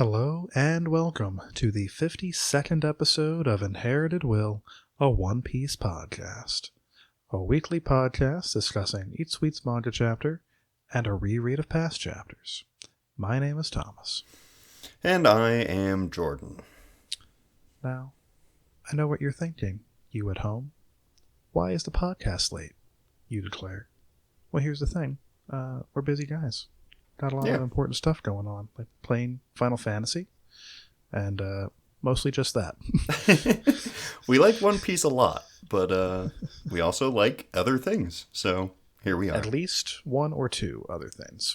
Hello and welcome to the 52nd episode of Inherited Will, a One Piece podcast. A weekly podcast discussing each week's manga chapter and a reread of past chapters. My name is Thomas. And I am Jordan. Now, I know what you're thinking, you at home. Why is the podcast late? You declare. Well, here's the thing. We're busy guys. Got a lot of important stuff going on, like playing Final Fantasy, and mostly just that. We like One Piece a lot, but we also like other things, so here we are. At least one or two other things.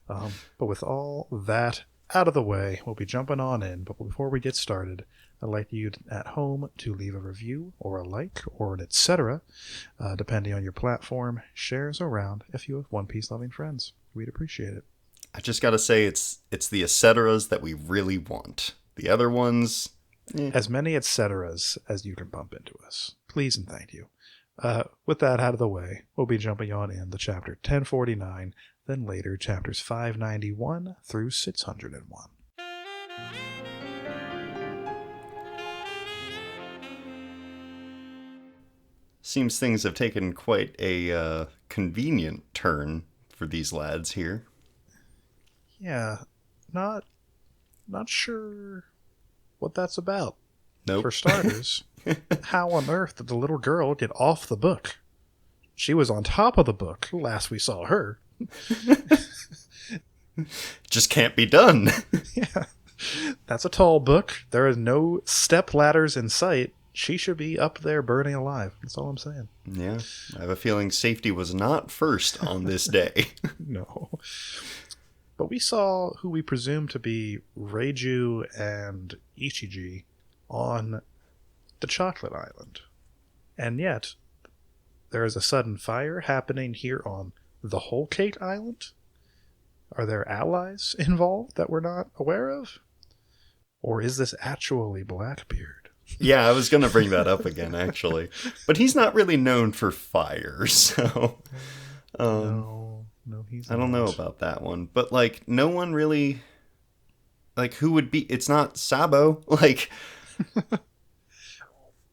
But with all that out of the way, we'll be jumping on in. But before we get started, I'd like you at home to leave a review or a like or an etc. Depending on your platform. Shares around if you have One Piece loving friends. We'd appreciate it. I just gotta say, it's the etceteras that we really want. The other ones... As many etceteras as you can bump into us. Please and thank you. With that out of the way, we'll be jumping on in the chapter 1049, then later chapters 591 through 601. Seems things have taken quite a convenient turn for these lads here. Yeah, not sure what that's about. Nope. For starters, how on earth did the little girl get off the book? She was on top of the book last we saw her. Just can't be done. Yeah, that's a tall book. There are no step ladders in sight. She should be up there burning alive. That's all I'm saying. Yeah, I have a feeling safety was not first on this day. No. But we saw who we presume to be Reiju and Ichiji on the Chocolate Island. And yet, there is a sudden fire happening here on the Whole Cake Island? Are there allies involved that we're not aware of? Or is this actually Blackbeard? Yeah, I was going to bring that up again, actually. But he's not really known for fire, so... No, he's not. I don't know about that one. But, like, no one really... Like, who would be... It's not Sabo. Like...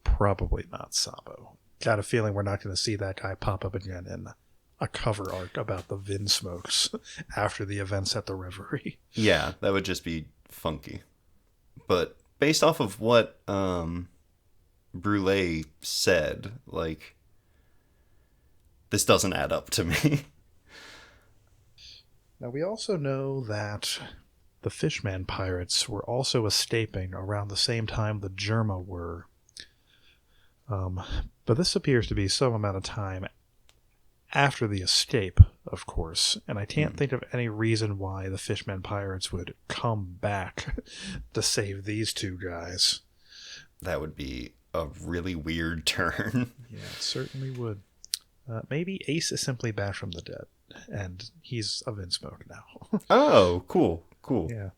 Probably not Sabo. Got a feeling we're not going to see that guy pop up again in a cover arc about the Vin smokes after the events at the Reverie. Yeah, that would just be funky. But based off of what Brule said, like, this doesn't add up to me. Now, we also know that the Fishman pirates were also escaping around the same time the Germa were. But this appears to be some amount of time after the escape, of course, and I can't think of any reason why the Fishman pirates would come back to save these two guys. That would be a really weird turn. Yeah, it certainly would. Maybe Ace is simply back from the dead, and he's of Innsmoke now. Oh, cool. Yeah.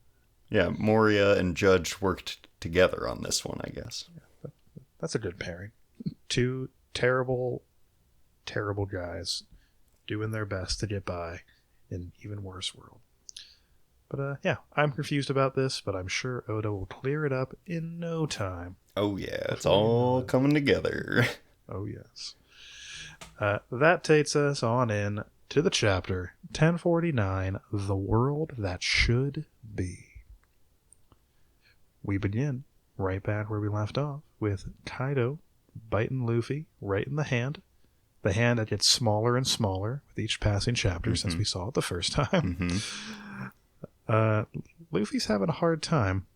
Yeah, Moria and Judge worked together on this one, I guess. Yeah, that's a good pairing. Two terrible guys doing their best to get by in an even worse world. But yeah, I'm confused about this, but I'm sure Oda will clear it up in no time. Oh yeah, it's all coming together. Oh yes. That takes us on in to the chapter 1049, The World That Should Be. We begin right back where we left off with Kaido biting Luffy right in the hand that gets smaller and smaller with each passing chapter since we saw it the first time. Luffy's having a hard time,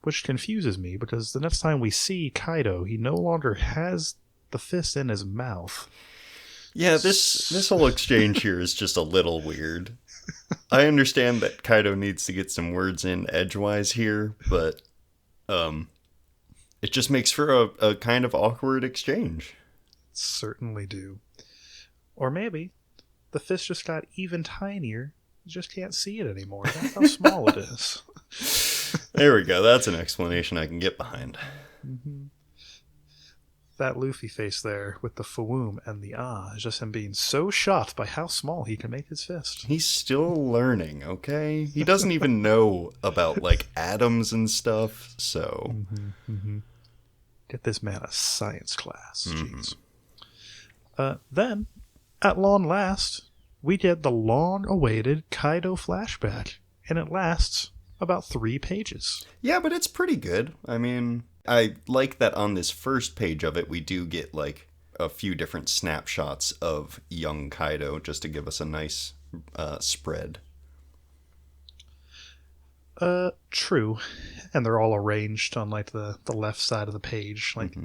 which confuses me because the next time we see Kaido, he no longer has the fist in his mouth. Yeah, this whole exchange here is just a little weird. I understand that Kaido needs to get some words in edgewise here, but it just makes for a kind of awkward exchange. Certainly do. Or maybe the fist just got even tinier. You just can't see it anymore. That's how small it is. There we go. That's an explanation I can get behind. that Luffy face there with the Fawoom and the is just him being so shocked by how small he can make his fist. He's still learning, okay? He doesn't even know about, like, atoms and stuff, so... Get this man a science class. Jeez. Then, at long last, we get the long-awaited Kaido flashback, and it lasts about 3 pages. Yeah, but it's pretty good. I mean, I like that on this first page of it, we do get, like, a few different snapshots of young Kaido, just to give us a nice spread. True. And they're all arranged on, like, the left side of the page. Like,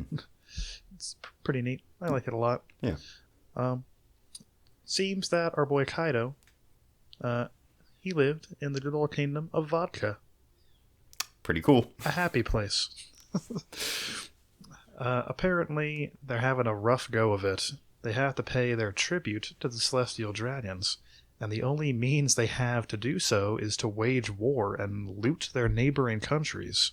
it's pretty neat. I like it a lot. Yeah. Seems that our boy Kaido, he lived in the good old kingdom of vodka. Pretty cool. A happy place. Apparently, they're having a rough go of it. They have to pay their tribute to the Celestial Dragons, and the only means they have to do so is to wage war and loot their neighboring countries.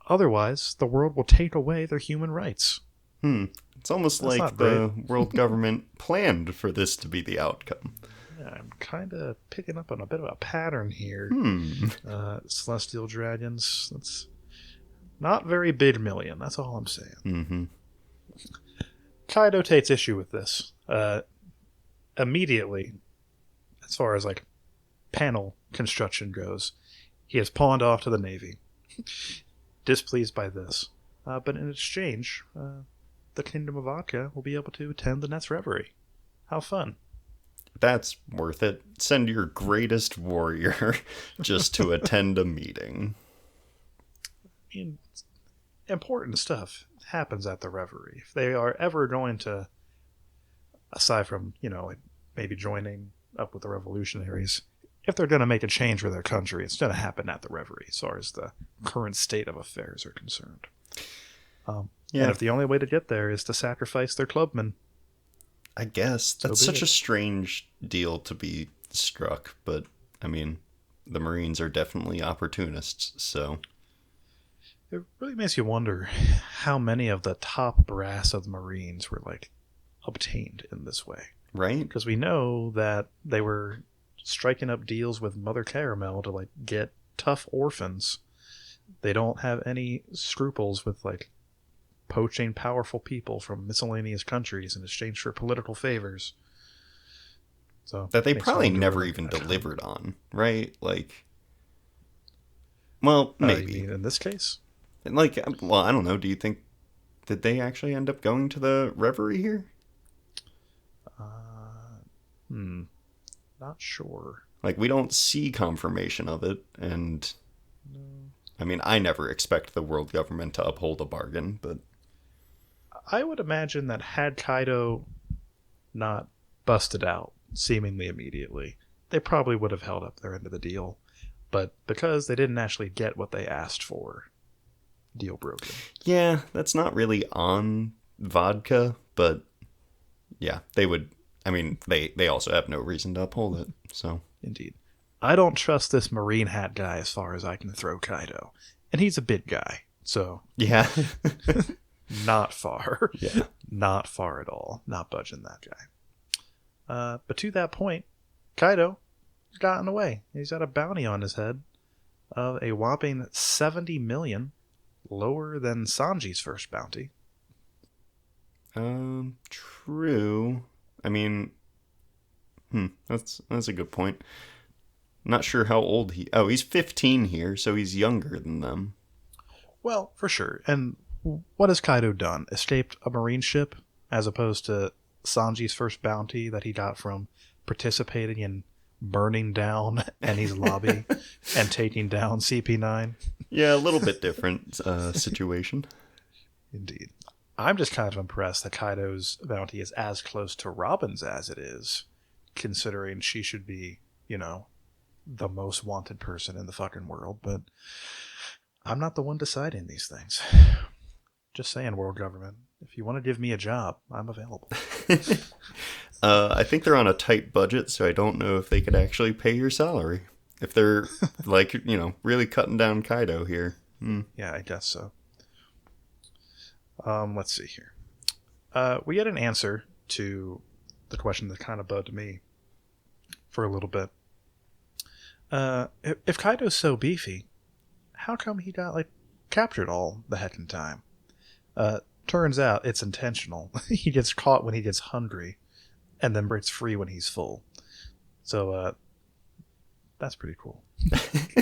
Otherwise, the world will take away their human rights. It's almost That's like the world government planned for this to be the outcome. Yeah, I'm kind of picking up on a bit of a pattern here. Celestial Dragons, that's not very big million, that's all I'm saying. Kaido takes issue with this. Immediately, as far as like panel construction goes, he is pawned off to the Navy. Displeased by this. But in exchange, the Kingdom of Vodka will be able to attend the next reverie. How fun. That's worth it. Send your greatest warrior just to attend a meeting. I mean, important stuff happens at the reverie. If they are ever going to, aside from, like maybe joining up with the revolutionaries, if they're going to make a change for their country, it's going to happen at the reverie, as far as the current state of affairs are concerned. And if the only way to get there is to sacrifice their clubmen, I guess that's such a strange deal to be struck, but I mean, the Marines are definitely opportunists, so it really makes you wonder how many of the top brass of the Marines were like obtained in this way, right? Because we know that they were striking up deals with Mother Caramel to like get tough orphans. They don't have any scruples with like poaching powerful people from miscellaneous countries in exchange for political favors. So that they probably never even delivered on, right? Like, well, maybe. You mean in this case? Like, well, I don't know. Do you think, did they actually end up going to the reverie here? Not sure. Like, we don't see confirmation of it, and no. I mean, I never expect the world government to uphold a bargain, but I would imagine that had Kaido not busted out seemingly immediately, they probably would have held up their end of the deal. But because they didn't actually get what they asked for, deal broken. Yeah, that's not really on vodka, but yeah, they would. I mean, they also have no reason to uphold it, so. Indeed. I don't trust this Marine hat guy as far as I can throw Kaido. And he's a big guy, so. Yeah. Not far. Yeah. Not far at all. Not budging that guy. But to that point, Kaido has gotten away. He's got a bounty on his head of a whopping 70 million, lower than Sanji's first bounty. True. I mean, that's a good point. Not sure how old he's 15 here, so he's younger than them. Well, for sure. And what has Kaido done? Escaped a marine ship as opposed to Sanji's first bounty that he got from participating in burning down Eni's lobby and taking down CP9. Yeah, a little bit different situation. Indeed. I'm just kind of impressed that Kaido's bounty is as close to Robin's as it is, considering she should be, the most wanted person in the fucking world, but I'm not the one deciding these things. Just saying, world government. If you want to give me a job, I'm available. I think they're on a tight budget, so I don't know if they could actually pay your salary. If they're, really cutting down Kaido here. Yeah, I guess so. Let's see here. We get an answer to the question that kind of bugged me for a little bit. If Kaido's so beefy, how come he got captured all the heckin' time? Turns out it's intentional. He gets caught when he gets hungry, and then breaks free when he's full. So that's pretty cool.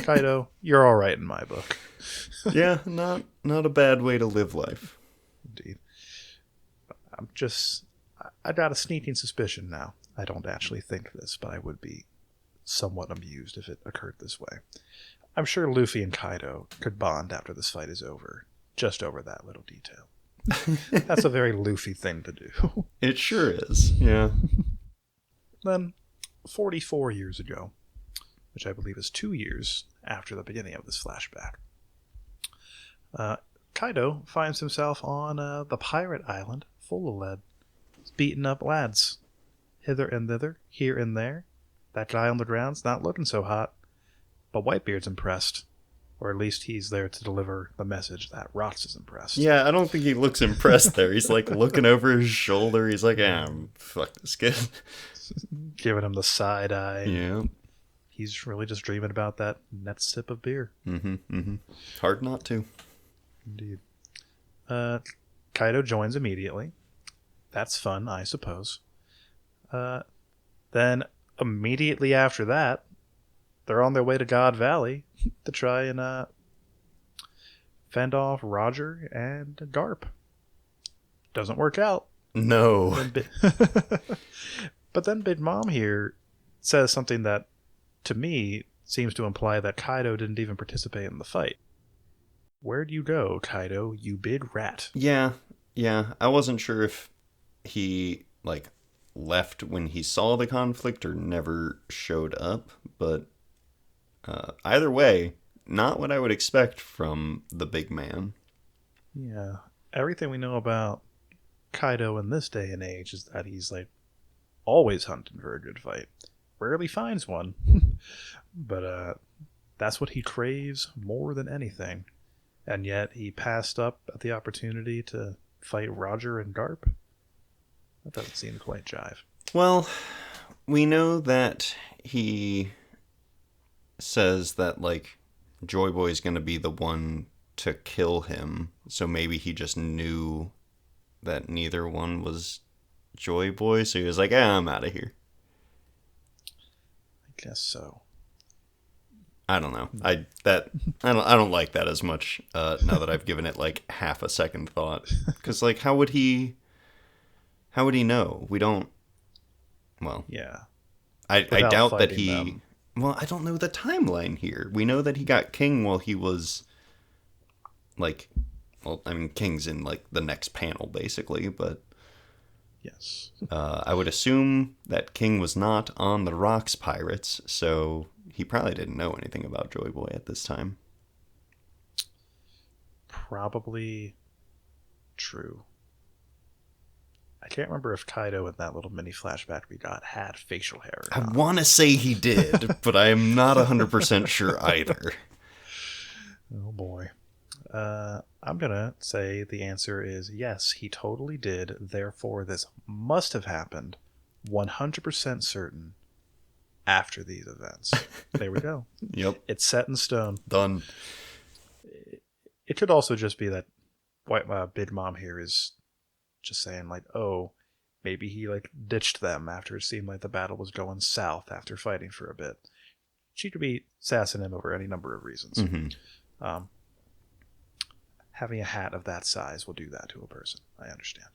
Kaido, you're all right in my book. Yeah, not a bad way to live life. Indeed. I got a sneaking suspicion now. I don't actually think this, but I would be somewhat amused if it occurred this way. I'm sure Luffy and Kaido could bond after this fight is over, just over that little detail. That's a very Luffy thing to do. It sure is, yeah. Then, 44 years ago, which I believe is 2 years after the beginning of this flashback, Kaido finds himself on the pirate island full of lead. He's beating up lads. Hither and thither, here and there. That guy on the ground's not looking so hot. But Whitebeard's impressed. Or at least he's there to deliver the message that Rox is impressed. Yeah, I don't think he looks impressed there. He's looking over his shoulder. He's like, fuck this kid. Giving him the side eye. Yeah. He's really just dreaming about that next sip of beer. Hard not to. Indeed. Kaido joins immediately. That's fun, I suppose. Then, immediately after that, they're on their way to God Valley to try and fend off Roger and Garp. Doesn't work out. No. But then Big Mom here says something that, to me, seems to imply that Kaido didn't even participate in the fight. Where'd you go, Kaido, you big rat? Yeah. I wasn't sure if he, left when he saw the conflict or never showed up, but either way, not what I would expect from the big man. Yeah. Everything we know about Kaido in this day and age is that he's, always hunting for a good fight. Rarely finds one. But that's what he craves more than anything. And yet he passed up at the opportunity to fight Roger and Garp. That doesn't seem to quite jive. Well, we know that he says that, Joy Boy's going to be the one to kill him. So maybe he just knew that neither one was Joy Boy. So he was like, I'm out of here. I guess so. I don't know. I don't like that as much now that I've given it half a second thought. Because how would he know? We don't. Well, yeah. I doubt that he. Them. Well, I don't know the timeline here. We know that he got King while he was King's in the next panel basically, but yes. I would assume that King was not on the Rocks Pirates, so he probably didn't know anything about Joy Boy at this time. Probably true. I can't remember if Kaido in that little mini flashback we got had facial hair or not. I want to say he did, but I am not 100% sure either. Oh boy. I'm going to say the answer is yes, he totally did. Therefore, this must have happened 100% certain after these events. There we go. Yep. It's set in stone. Done. It could also just be that Big Mom here is just saying oh, maybe he ditched them after it seemed like the battle was going south after fighting for a bit. She could be sassing him over any number of reasons. Mm-hmm. Having a hat of that size will do that to a person. I understand.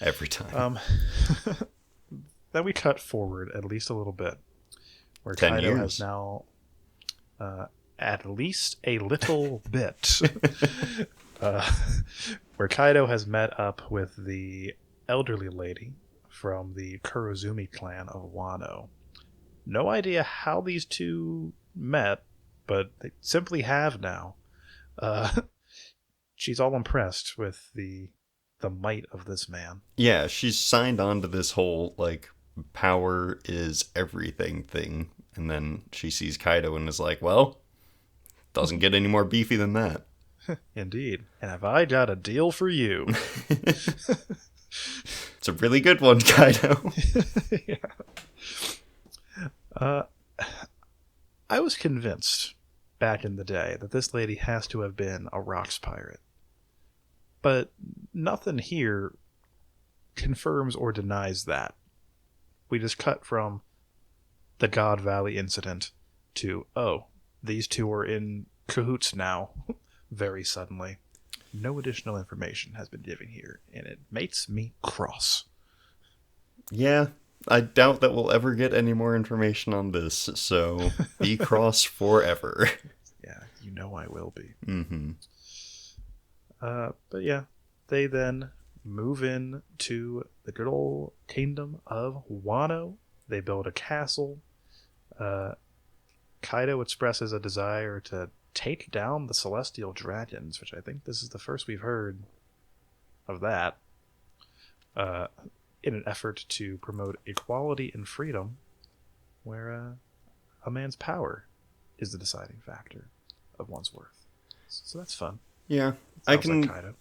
Every time. Then we cut forward at least a little bit, where 10 Kaido years. has now at least a little bit. Where Kaido has met up with the elderly lady from the Kurozumi clan of Wano. No idea how these two met, but they simply have now. She's all impressed with the might of this man. Yeah, she's signed on to this whole, power is everything thing. And then she sees Kaido and is like, well, doesn't get any more beefy than that. Indeed. And have I got a deal for you? It's a really good one, Kaido. Yeah. I was convinced back in the day that this lady has to have been a rocks pirate. But nothing here confirms or denies that. We just cut from the God Valley incident to, oh, these two are in cahoots now, very suddenly. No additional information has been given here, and it makes me cross. Yeah, I doubt that we'll ever get any more information on this, so be cross forever. Yeah, you know I will be. Mm-hmm. But yeah, they then move in to the good old kingdom of Wano. They build a castle. Kaido expresses a desire to take down the celestial dragons, which I think this is the first we've heard of that, in an effort to promote equality and freedom, where a man's power is the deciding factor of one's worth. So that's fun. Yeah, Sounds like Kaido.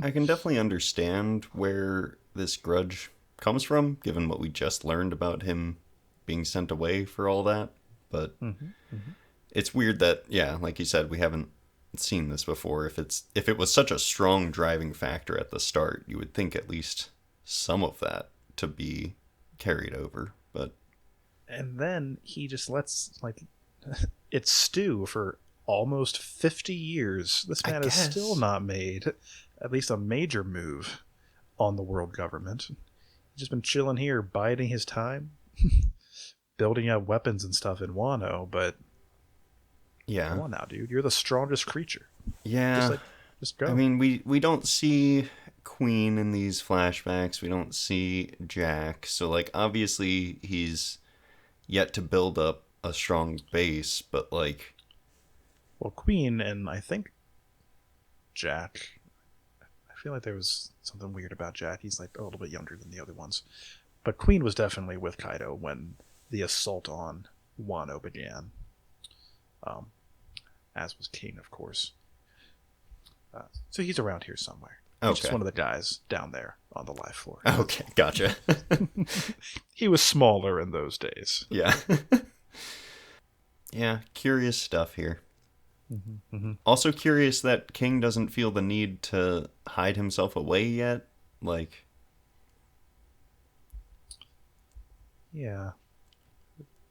I can definitely understand where this grudge comes from, given what we just learned about him being sent away for all that. But it's weird that, yeah, like you said, we haven't seen this before. If it was such a strong driving factor at the start, you would think at least some of that to be carried over. But And then he just lets it stew for almost 50 years. This man has still not made at least a major move on the world government. He's just been chilling here, biding his time, building up weapons and stuff in Wano, but yeah, come on now, dude. You're the strongest creature. Yeah. Just go. I mean, we don't see Queen in these flashbacks. We don't see Jack. So, like, obviously he's yet to build up a strong base, but, like... Well, Queen and I think Jack... I feel like there was something weird about Jack. He's, like, a little bit younger than the other ones. But Queen was definitely with Kaido when the assault on Wano began. As was King, of course. So he's around here somewhere. He's just one of the guys down there on the live floor. Okay, gotcha. He was smaller in those days. Yeah. Yeah, curious stuff here. Also curious that King doesn't feel the need to hide himself away yet. Like... Yeah.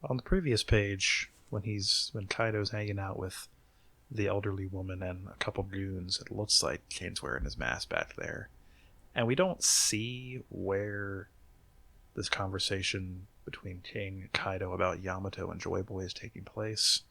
On the previous page, when Kaido's hanging out with the elderly woman and a couple goons, it looks like Kane's wearing his mask back there. And we don't see where this conversation between King and Kaido about Yamato and Joy Boy is taking place.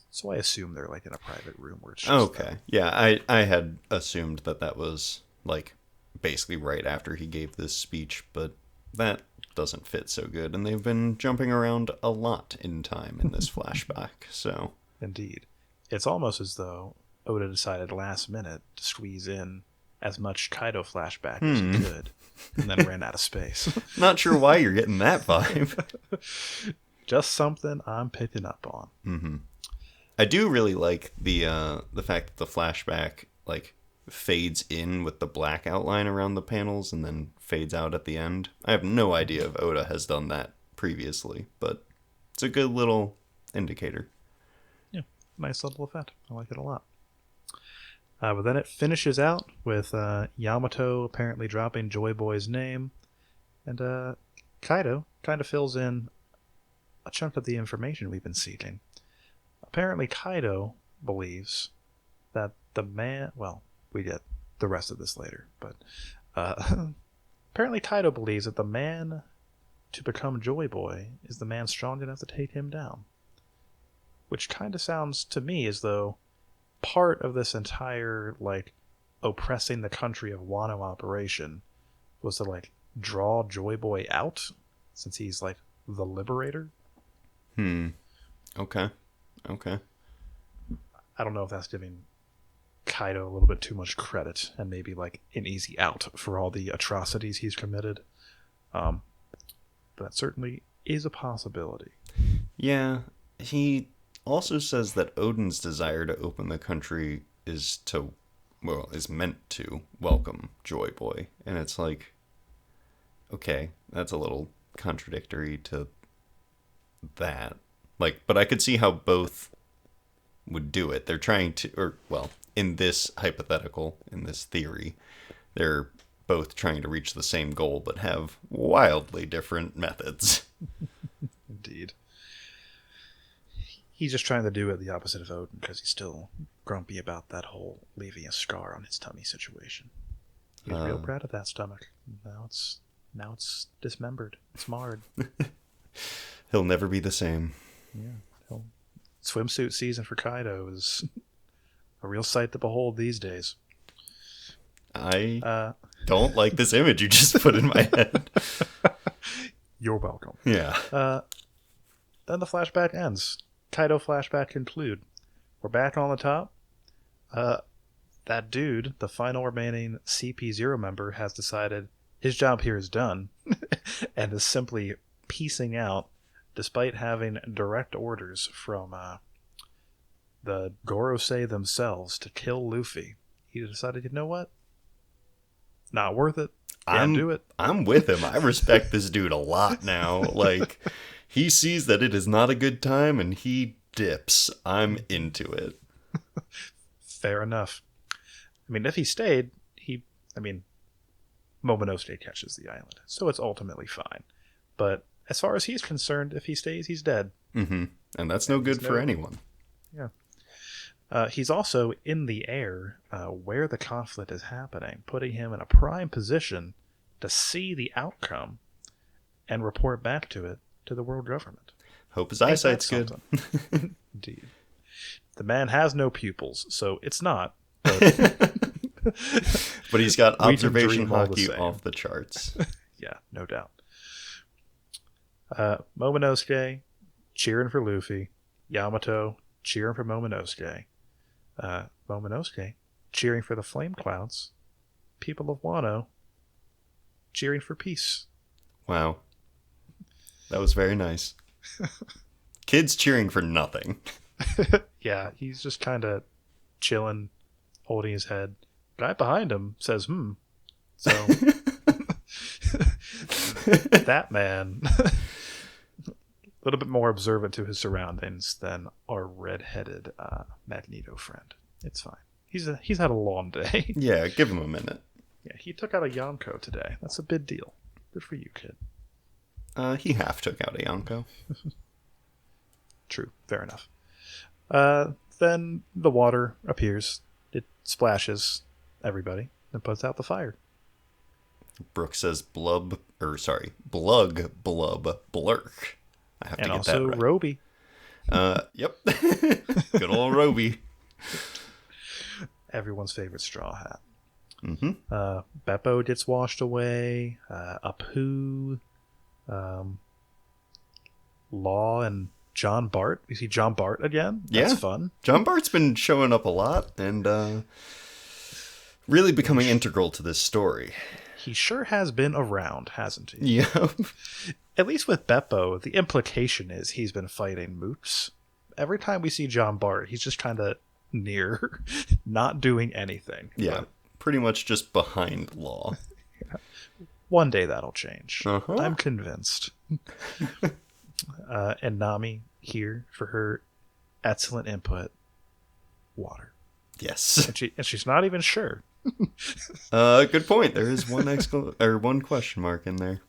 So I assume they're like in a private room where it's just okay. Yeah, I had assumed that was like basically right after he gave this speech, but that doesn't fit so good, and they've been jumping around a lot in time in this flashback, so... Indeed. It's almost as though Oda decided last minute to squeeze in as much Kaido flashback as he could, and then ran out of space. Not sure why you're getting that vibe. Just something I'm picking up on. Mm-hmm. I do really like the fact that the flashback like fades in with the black outline around the panels and then fades out at the end. I have no idea if Oda has done that previously, but it's a good little indicator. Yeah, nice little effect. I like it a lot. But then it finishes out with Yamato apparently dropping Joy Boy's name, and Kaido kind of fills in a chunk of the information we've been seeking. Apparently Kaido believes that the man... Well, we get the rest of this later, but apparently Kaido believes that the man to become Joy Boy is the man strong enough to take him down. Which kind of sounds to me as though part of this entire, like, oppressing the country of Wano operation was to, like, draw Joy Boy out, since he's, like, the liberator. Okay. I don't know if that's giving Kaido a little bit too much credit and maybe, like, an easy out for all the atrocities he's committed. But that certainly is a possibility. Yeah, he also says that Odin's desire to open the country is meant to welcome Joy Boy. And it's like, okay, that's a little contradictory to that. Like, but I could see how both would do it. They're trying to, in this hypothetical, in this theory, they're both trying to reach the same goal, but have wildly different methods. Indeed. He's just trying to do it the opposite of Odin because he's still grumpy about that whole leaving a scar on his tummy situation. He was real proud of that stomach. Now it's dismembered. It's marred. He'll never be the same. Yeah. Swimsuit season for Kaido is a real sight to behold these days. I don't like this image you just put in my head. You're welcome. Yeah. Then the flashback ends. Kaido flashback conclude. We're back on the top. That dude, the final remaining CP0 member, has decided his job here is done and is simply piecing out despite having direct orders from the Gorosei themselves to kill Luffy. He decided, you know what? Not worth it. Can't do it. I'm with him. I respect this dude a lot now. Like, he sees that it is not a good time and he dips. I'm into it. Fair enough. I mean, if he stayed, Momonosuke catches the island, so it's ultimately fine. But as far as he's concerned, if he stays, he's dead. Mm-hmm. And that's no good for anyone. Yeah. He's also in the air where the conflict is happening, putting him in a prime position to see the outcome and report back to it to the world government. Hope his eyesight's good. Indeed. The man has no pupils, so it's not. But, but he's got observation hockey off the charts. Yeah, no doubt. Momonosuke cheering for Luffy. Yamato cheering for Momonosuke. Momonosuke cheering for the Flame Clouds. People of Wano cheering for peace. Wow. That was very nice. Kids cheering for nothing. Yeah, he's just kind of chilling, holding his head. Guy behind him says, So, that man, a little bit more observant to his surroundings than our red-headed Magneto friend. It's fine. He's had a long day. Yeah, give him a minute. Yeah, he took out a Yonko today. That's a big deal. Good for you, kid. He half took out a Yonko. True. Fair enough. Then the water appears. It splashes everybody and puts out the fire. Brooke says blug, blub, blurk. I have to get that right. And also Roby. Yep. Good old Roby. Everyone's favorite straw hat. Mm-hmm. Beppo gets washed away. Apu. Law and John Bart. You see John Bart again? That's fun. John Bart's been showing up a lot and really becoming integral to this story. He sure has been around, hasn't he? Yeah. At least with Beppo, the implication is he's been fighting mooks. Every time we see John Bart, he's just kind of near, not doing anything. Yeah, pretty much just behind Law. Yeah. One day that'll change. Uh-huh. I'm convinced. And Nami here for her excellent input. Water. Yes. And she's not even sure. Good point. There is one question mark in there.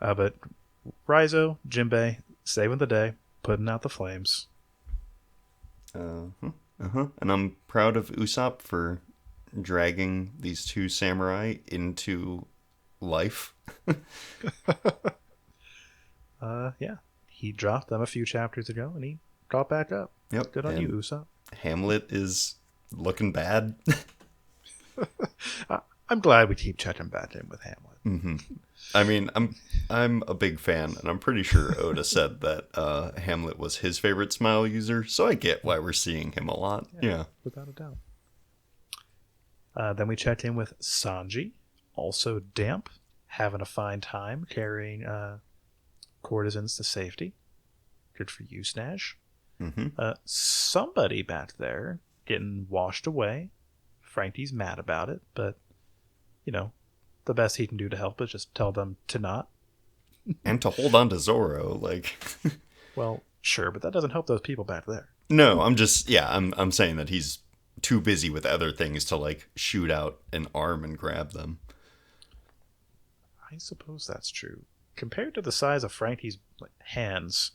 But Raizo, Jinbei, saving the day, putting out the flames. And I'm proud of Usopp for dragging these two samurai into life. Yeah. He dropped them a few chapters ago, and he got back up. Yep. Good on you, Usopp. Hamlet is looking bad. I'm glad we keep checking back in with Hamlet. Mm-hmm. I mean, I'm a big fan, and I'm pretty sure Oda said that Hamlet was his favorite smile user, so I get why we're seeing him a lot. Yeah. Without a doubt. Then we checked in with Sanji, also damp, having a fine time carrying courtesans to safety. Good for you, Snash. Mm-hmm. Somebody back there getting washed away. Frankie's mad about it, but, the best he can do to help is just tell them to not. And to hold on to Zoro, like... Well, sure, but that doesn't help those people back there. No, I'm saying that he's too busy with other things to, like, shoot out an arm and grab them. I suppose that's true. Compared to the size of Frankie's hands,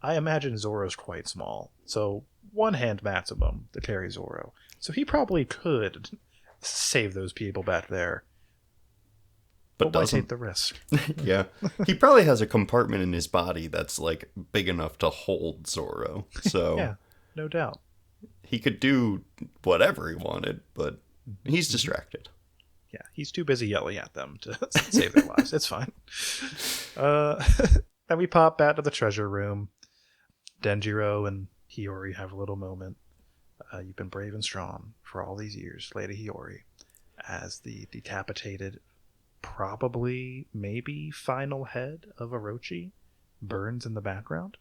I imagine Zoro's quite small. So, one hand maximum to carry Zoro. So he probably could save those people back there. But why take the risk? Yeah. He probably has a compartment in his body that's, like, big enough to hold Zoro. So yeah, no doubt. He could do whatever he wanted, but he's distracted. Yeah, he's too busy yelling at them to save their lives. It's fine. Then we pop back to the treasure room. Denjiro and Hiyori have a little moment. You've been brave and strong for all these years, Lady Hiyori, as the decapitated, probably, maybe final head of Orochi burns in the background.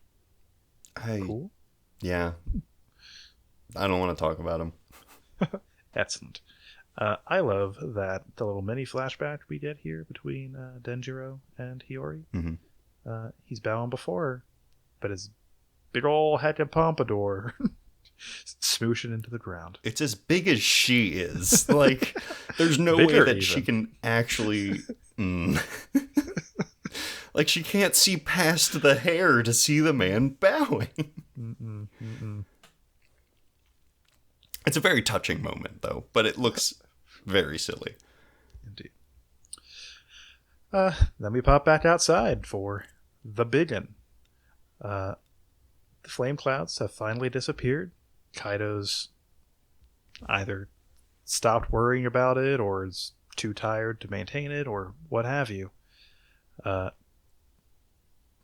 Cool. Yeah. I don't want to talk about him. Excellent. I love that the little mini flashback we get here between Denjiro and Hiyori. Mm-hmm. He's bowing before her, but his big ol' head and pompadour smooshing into the ground. It's as big as she is. Like, there's no way that even she can actually... Like, she can't see past the hair to see the man bowing. It's a very touching moment, though, but it looks very silly. Indeed. Then we pop back outside for the biggin. The flame clouds have finally disappeared. Kaido's either stopped worrying about it or is too tired to maintain it or what have you.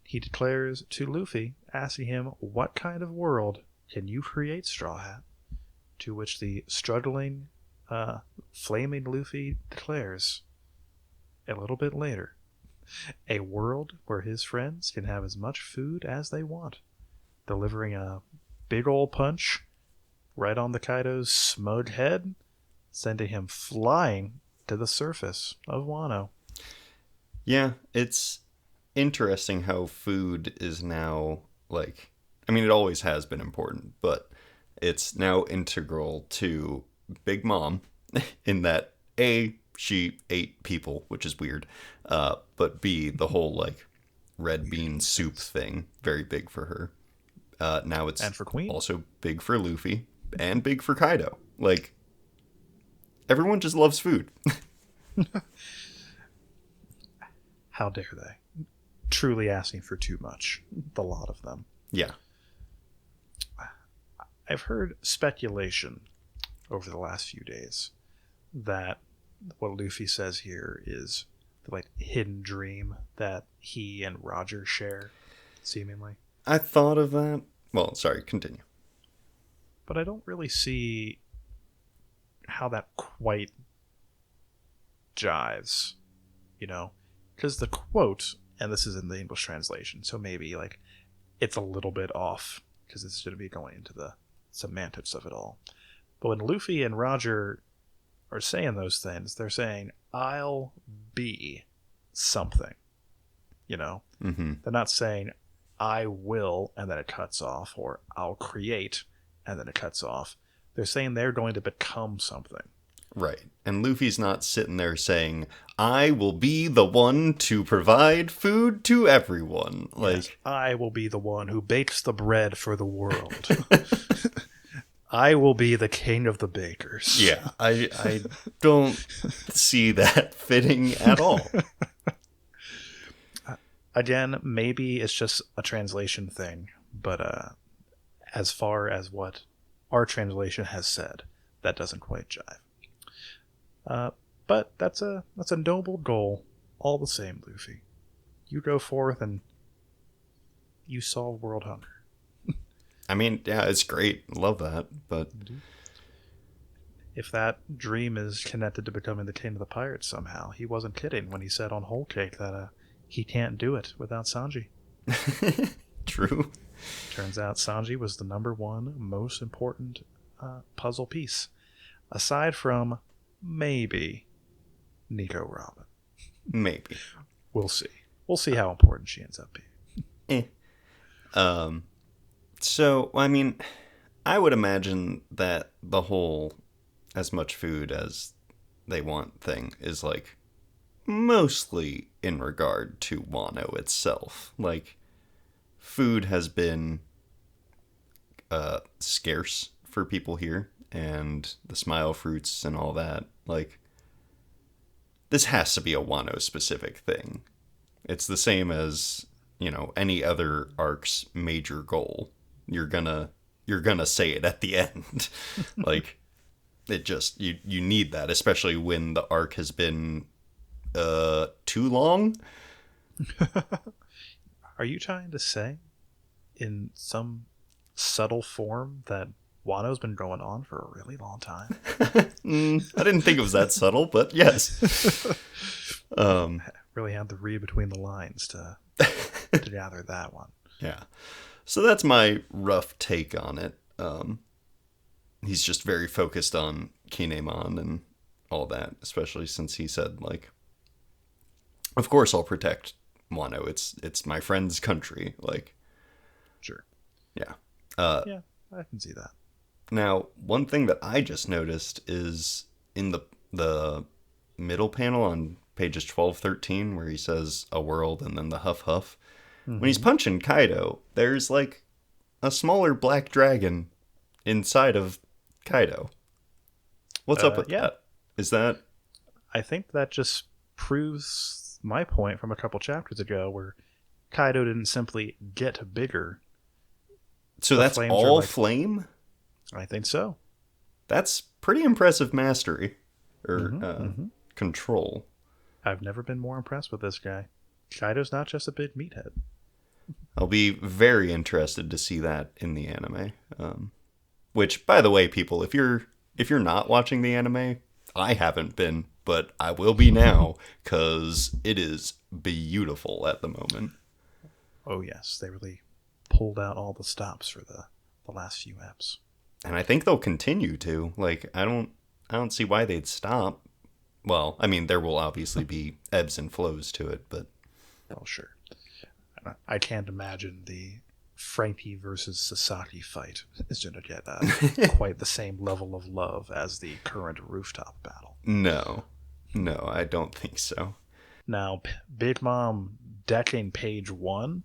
He declares to Luffy, asking him, what kind of world can you create, Straw Hat? To which the struggling, flaming Luffy declares, a little bit later, a world where his friends can have as much food as they want, delivering a big old punch right on the Kaido's smug head, sending him flying to the surface of Wano. Yeah, it's interesting how food is now, like, I mean, it always has been important, but it's now integral to Big Mom in that, A, she ate people, which is weird, but B, the whole, like, red bean soup thing, very big for her. Now it's and for Queen. Also big for Luffy and big for Kaido. Like, everyone just loves food. How dare they? Truly asking for too much. The lot of them. Yeah. I've heard speculation over the last few days that what Luffy says here is the like hidden dream that he and Roger share, seemingly. I thought of that. Well, sorry, continue. But I don't really see how that quite jives, because the quote, and this is in the English translation, so maybe like it's a little bit off because it's going to be going into the semantics of it all. But when Luffy and Roger are saying those things, they're saying, I'll be something, Mm-hmm. They're not saying, I will, and then it cuts off, or I'll create, and then it cuts off. They're saying they're going to become something. Right. And Luffy's not sitting there saying, I will be the one to provide food to everyone. Like, yes, I will be the one who bakes the bread for the world. I will be the king of the bakers. Yeah, I don't see that fitting at all. Again, maybe it's just a translation thing, but as far as what our translation has said, that doesn't quite jive. But that's a noble goal, all the same, Luffy. You go forth and you solve world hunger. I mean, yeah, it's great. Love that, but if that dream is connected to becoming the king of the pirates somehow, he wasn't kidding when he said on Whole Cake that he can't do it without Sanji. True. Turns out Sanji was the number one most important puzzle piece, aside from maybe Nico Robin. Maybe. We'll see. We'll see how important she ends up being. So, I mean, I would imagine that the whole as much food as they want thing is like mostly in regard to Wano itself. Like, food has been scarce for people here, and the smile fruits and all that. Like, this has to be a Wano specific thing. It's the same as, you know, any other arc's major goal. You're gonna say it at the end. Like, it just you need that, especially when the arc has been too long. Are you trying to say in some subtle form that Wano's been going on for a really long time? I didn't think it was that subtle, but yes. Really had to read between the lines to gather that one. Yeah. So that's my rough take on it. He's just very focused on Kinemon and all that, especially since he said, like, of course I'll protect Wano. It's my friend's country. Like, sure. Yeah. Yeah, I can see that. Now, one thing that I just noticed is in the middle panel on pages 12, 13, where he says a world and then the huff huff. When he's punching Kaido, there's like a smaller black dragon inside of Kaido. What's up with that? Is that... I think that just proves my point from a couple chapters ago, where Kaido didn't simply get bigger. So that's all flame? I think so. That's pretty impressive mastery. Or control. I've never been more impressed with this guy. Kaido's not just a big meathead. I'll be very interested to see that in the anime. Which, by the way, people, if you're not watching the anime, I haven't been, but I will be now, because it is beautiful at the moment. Oh yes, they really pulled out all the stops for the last few eps. And I think they'll continue to. Like, I don't see why they'd stop. Well, I mean, there will obviously be ebbs and flows to it, but... Oh, sure. I can't imagine the Frankie versus Sasaki fight is going to get quite the same level of love as the current rooftop battle. No, I don't think so. Now, Big Mom decking page 1,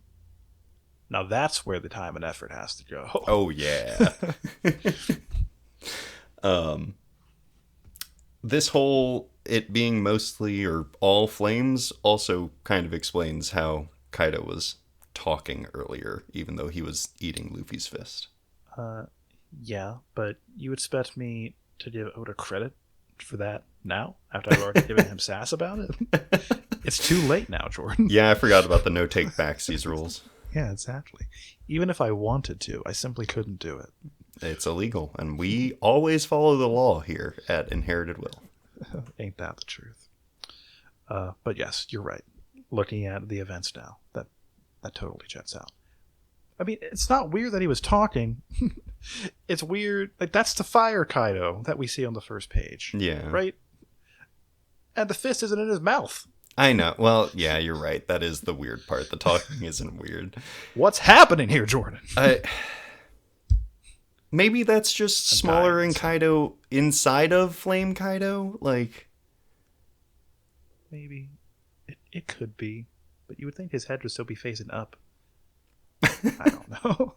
now that's where the time and effort has to go. Oh, yeah. This whole it being mostly or all flames also kind of explains how Kaido was talking earlier, even though he was eating Luffy's fist. Yeah, but you expect me to give Oda credit for that now, after I've already given him sass about it? It's too late now, Jordan. Yeah, I forgot about the no take backsies rules. Yeah, exactly. Even if I wanted to, I simply couldn't do it. It's illegal, and we always follow the law here at Inherited Will. Ain't that the truth? But yes, you're right. Looking at the events now, that totally checks out. I mean, it's not weird that he was talking. It's weird. Like, that's the fire Kaido that we see on the first page. Yeah. Right? And the fist isn't in his mouth. I know. Well, yeah, you're right. That is the weird part. The talking isn't weird. What's happening here, Jordan? Maybe that's just smaller in Kaido inside of Flame Kaido? Like... Maybe. It could be. But you would think his head would still be facing up. I don't know.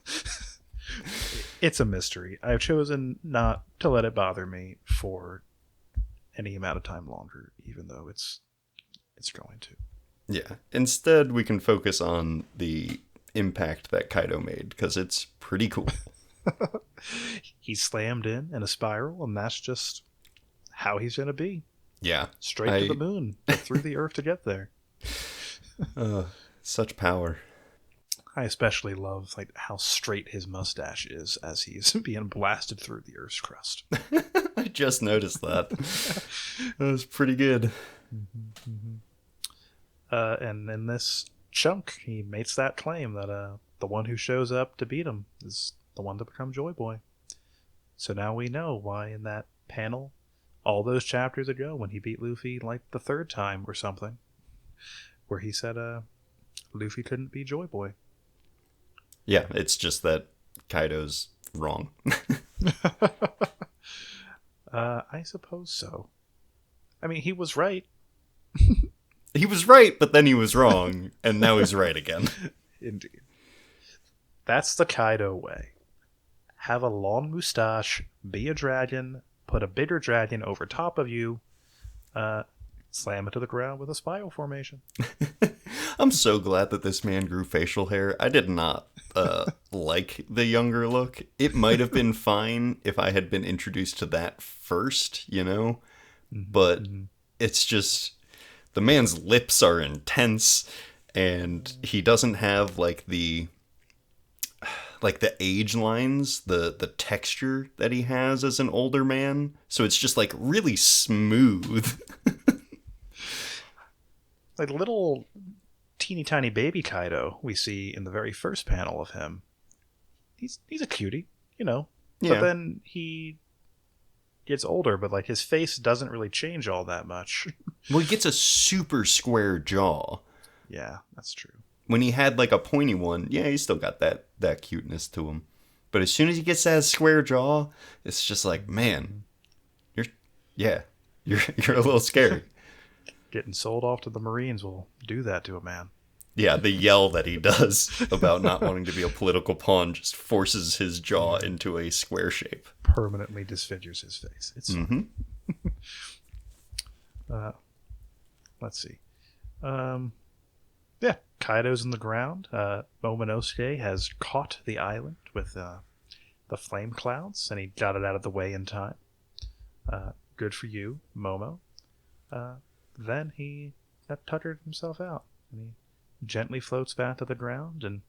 It's a mystery. I've chosen not to let it bother me for any amount of time longer, even though it's going to. Yeah. Instead, we can focus on the impact that Kaido made, because it's pretty cool. He slammed in a spiral, and that's just how he's going to be. Yeah. Straight to the moon, but through the earth to get there. Such power. I especially love like how straight his mustache is as he's being blasted through the Earth's crust. I just noticed that. That was pretty good. And in this chunk, he makes that claim that the one who shows up to beat him is the one to become Joy Boy. So now we know why in that panel, all those chapters ago, when he beat Luffy like the third time or something, where he said Luffy couldn't be Joy Boy. Yeah, it's just that Kaido's wrong. I suppose so. I mean, he was right. He was right, but then he was wrong, and now he's right again. Indeed. That's the Kaido way. Have a long mustache, be a dragon, put a bigger dragon over top of you, slam it to the ground with a spiral formation. I'm so glad that this man grew facial hair. I did not like the younger look. It might have been fine if I had been introduced to that first, you know? But it's just... The man's lips are intense, and he doesn't have, like the age lines, the texture that he has as an older man. So it's just, like, really smooth. Like little teeny tiny baby Kaido we see in the very first panel of him. He's a cutie, you know. Yeah. But then he gets older, but like his face doesn't really change all that much. Well, he gets a super square jaw. Yeah, that's true. When he had like a pointy one, yeah, he's still got that cuteness to him. But as soon as he gets that square jaw, it's just like, man, you're a little scary. Getting sold off to the Marines will do that to a man. Yeah, the yell that he does about not wanting to be a political pawn just forces his jaw into a square shape. Permanently disfigures his face. It's fine. Let's see. Yeah, Kaido's in the ground. Momonosuke has caught the island with the flame clouds, and he got it out of the way in time. Good for you, Momo. Then he tuttered himself out, and he gently floats back to the ground, and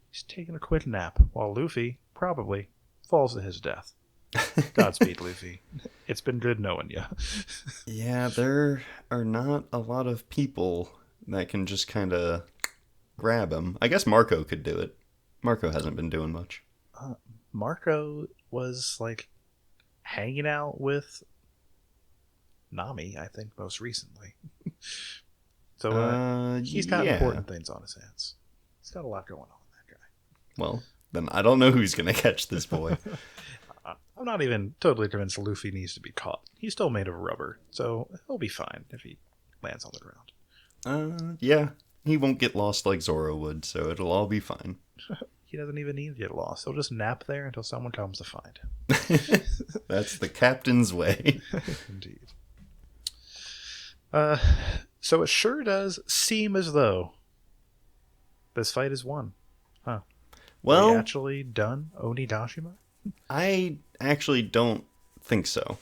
he's taking a quick nap, while Luffy probably falls to his death. Godspeed, Luffy. It's been good knowing you. Yeah, there are not a lot of people that can just kind of grab him. I guess Marco could do it. Marco hasn't been doing much. Marco was, like, hanging out with Nami, I think, most recently. So he's got important things on his hands. He's got a lot going on, that guy. Well, then I don't know who's going to catch this boy. I'm not even totally convinced Luffy needs to be caught. He's still made of rubber, so he'll be fine if he lands on the ground. Yeah, he won't get lost like Zoro would, so it'll all be fine. He doesn't even need to get lost. He'll just nap there until someone comes to find him. That's the captain's way. Indeed. So it sure does seem as though this fight is won. Huh. Well, are we actually done Onigashima? I actually don't think so.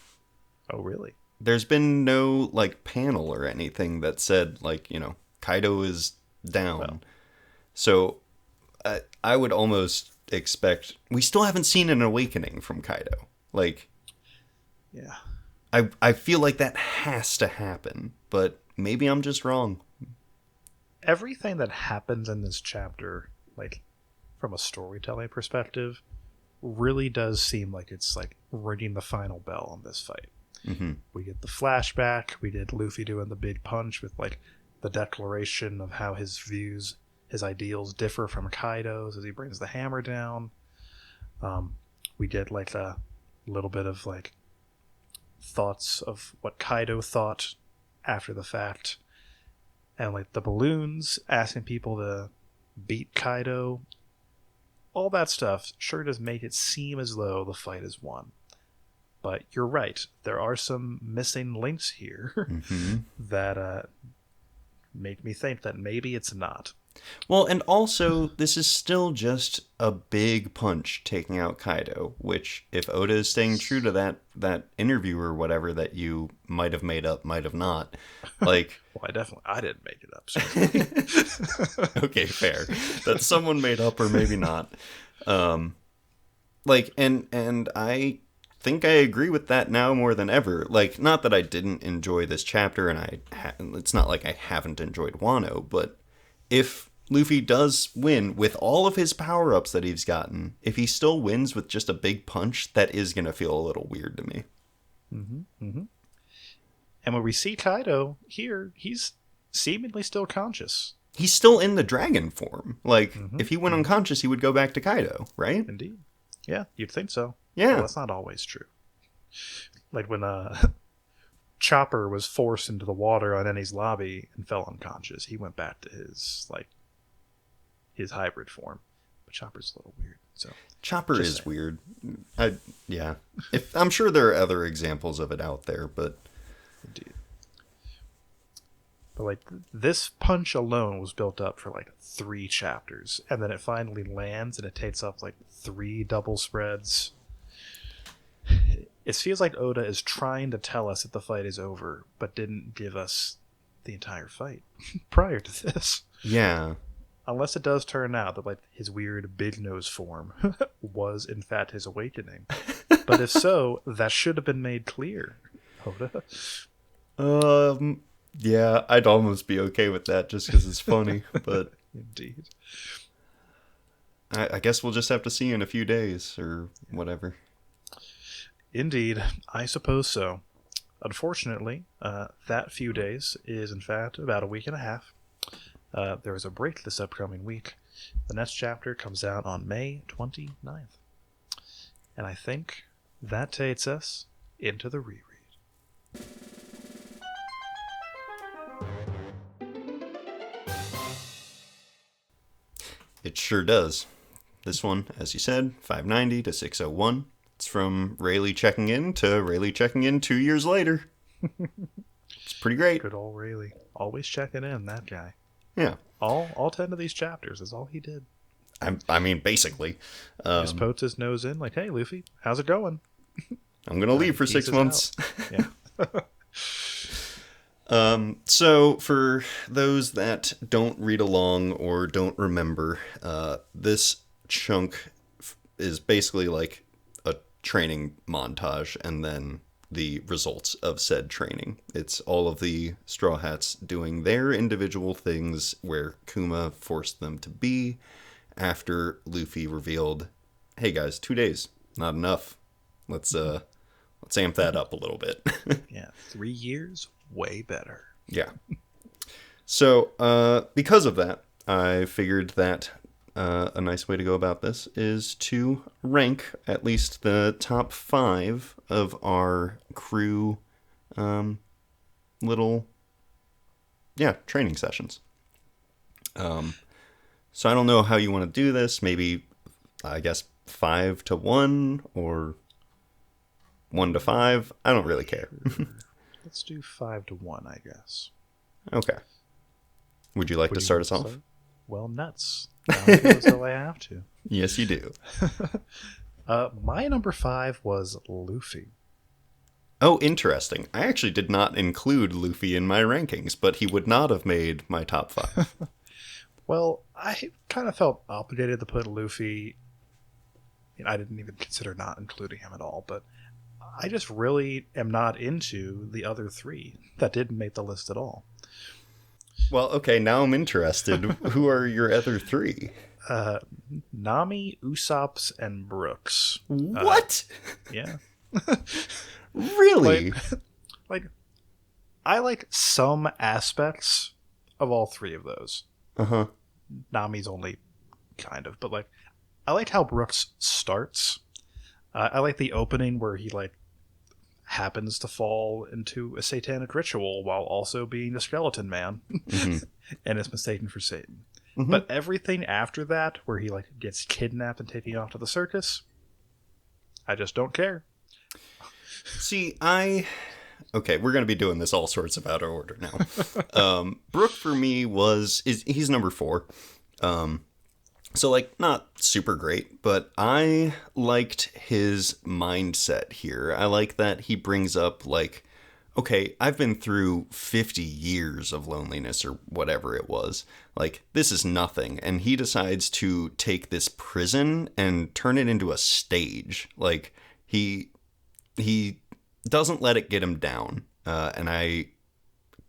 Oh, really? There's been no, like, panel or anything that said, like, you know, Kaido is down. Well. So I would almost expect... We still haven't seen an awakening from Kaido. Like... Yeah. I feel like that has to happen, but maybe I'm just wrong. Everything that happens in this chapter, like, from a storytelling perspective, really does seem like it's, like, ringing the final bell on this fight. Mm-hmm. We get the flashback, we did Luffy doing the big punch with, like, the declaration of how his views, his ideals differ from Kaido's as he brings the hammer down. We did, like, a little bit of, like, thoughts of what Kaido thought after the fact, and like the balloons asking people to beat Kaido. All that stuff sure does make it seem as though the fight is won. But you're right, there are some missing links here that make me think that maybe it's not. Well, and also, this is still just a big punch taking out Kaido, which, if Oda is staying true to that interview or whatever that you might have made up, might have not, like... Well, I didn't make it up. So. Okay, fair. That someone made up or maybe not. Like, and I think I agree with that now more than ever. Like, not that I didn't enjoy this chapter, and it's not like I haven't enjoyed Wano, but if Luffy does win with all of his power-ups that he's gotten, if he still wins with just a big punch, that is going to feel a little weird to me. And when we see Kaido here, he's seemingly still conscious. He's still in the dragon form. Like, if he went unconscious, he would go back to Kaido, right? Indeed. Yeah, you'd think so. Yeah. Well, that's not always true. Like when Chopper was forced into the water on Ennie's lobby and fell unconscious, he went back to his hybrid form. But Chopper's a little weird. So Chopper is weird. Yeah. I'm sure there are other examples of it out there, but... Indeed. But like this punch alone was built up for like 3 chapters, and then it finally lands and it takes up like 3 double spreads. It feels like Oda is trying to tell us that the fight is over, but didn't give us the entire fight prior to this. Yeah. Unless it does turn out that like his weird big nose form was in fact his awakening. But if so, that should have been made clear, Oda. Yeah, I'd almost be okay with that just because it's funny, but... Indeed. I guess we'll just have to see in a few days, or whatever. Indeed, I suppose so. Unfortunately, that few days is in fact about a week and a half. There is a break this upcoming week. The next chapter comes out on May 29th. And I think that takes us into the reread. It sure does. This one, as you said, 590 to 601. It's from Rayleigh checking in to Rayleigh checking in 2 years later. It's pretty great. Good old Rayleigh. Always checking in, that guy. Yeah. All 10 of these chapters is all he did. I mean, basically. He just poked his nose in like, hey, Luffy, how's it going? I'm going to leave for 6 months. Yeah. So for those that don't read along or don't remember, this chunk is basically like a training montage and then the results of said training. It's all of the Straw Hats doing their individual things where Kuma forced them to be after Luffy revealed, hey guys, 2 days, not enough. Let's amp that up a little bit. Yeah, 3 years, way better. Yeah. So, because of that, I figured that a nice way to go about this is to rank at least the top 5 of our crew training sessions. So I don't know how you want to do this. Maybe, I guess, 5 to 1 or 1 to 5. I don't really care. Let's do 5 to 1, I guess. Okay. Would you like to start us off? Well, nuts. So I have to. Yes, you do. My number 5 was Luffy. Oh, interesting. I actually did not include Luffy in my rankings, but he would not have made my top 5. Well, I kind of felt obligated to put Luffy. I didn't even consider not including him at all, but I just really am not into the other 3 that didn't make the list at all. Well, okay, now I'm interested. Who are your other 3? Nami, Usopp, and Brooks. What? Yeah. Really? Like, I like some aspects of all 3 of those. Uh-huh. Nami's only kind of, but like, I like how Brooks starts. I like the opening where he like happens to fall into a satanic ritual while also being a skeleton man, and is mistaken for Satan. Mm-hmm. But everything after that, where he like gets kidnapped and taken off to the circus, I just don't care. See, okay, we're going to be doing this all sorts of out of order now. Brook for me he's number 4. So, like, not super great, but I liked his mindset here. I like that he brings up, like, okay, I've been through 50 years of loneliness or whatever it was. Like, this is nothing. And he decides to take this prison and turn it into a stage. Like, he doesn't let it get him down. And I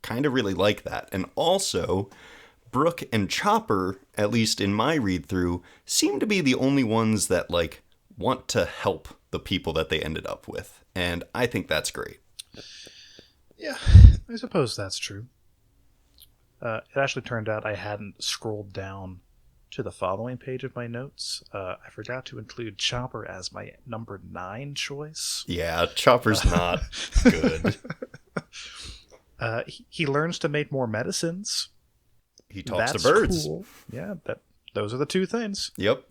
kind of really like that. And also, Brook and Chopper, at least in my read through, seem to be the only ones that like want to help the people that they ended up with. And I think that's great. Yeah, I suppose that's true. It actually turned out I hadn't scrolled down to the following page of my notes. I forgot to include Chopper as my number 9 choice. Yeah, Chopper's not good. He learns to make more medicines. He talks That's to birds. Cool. Yeah, those are the two things. Yep.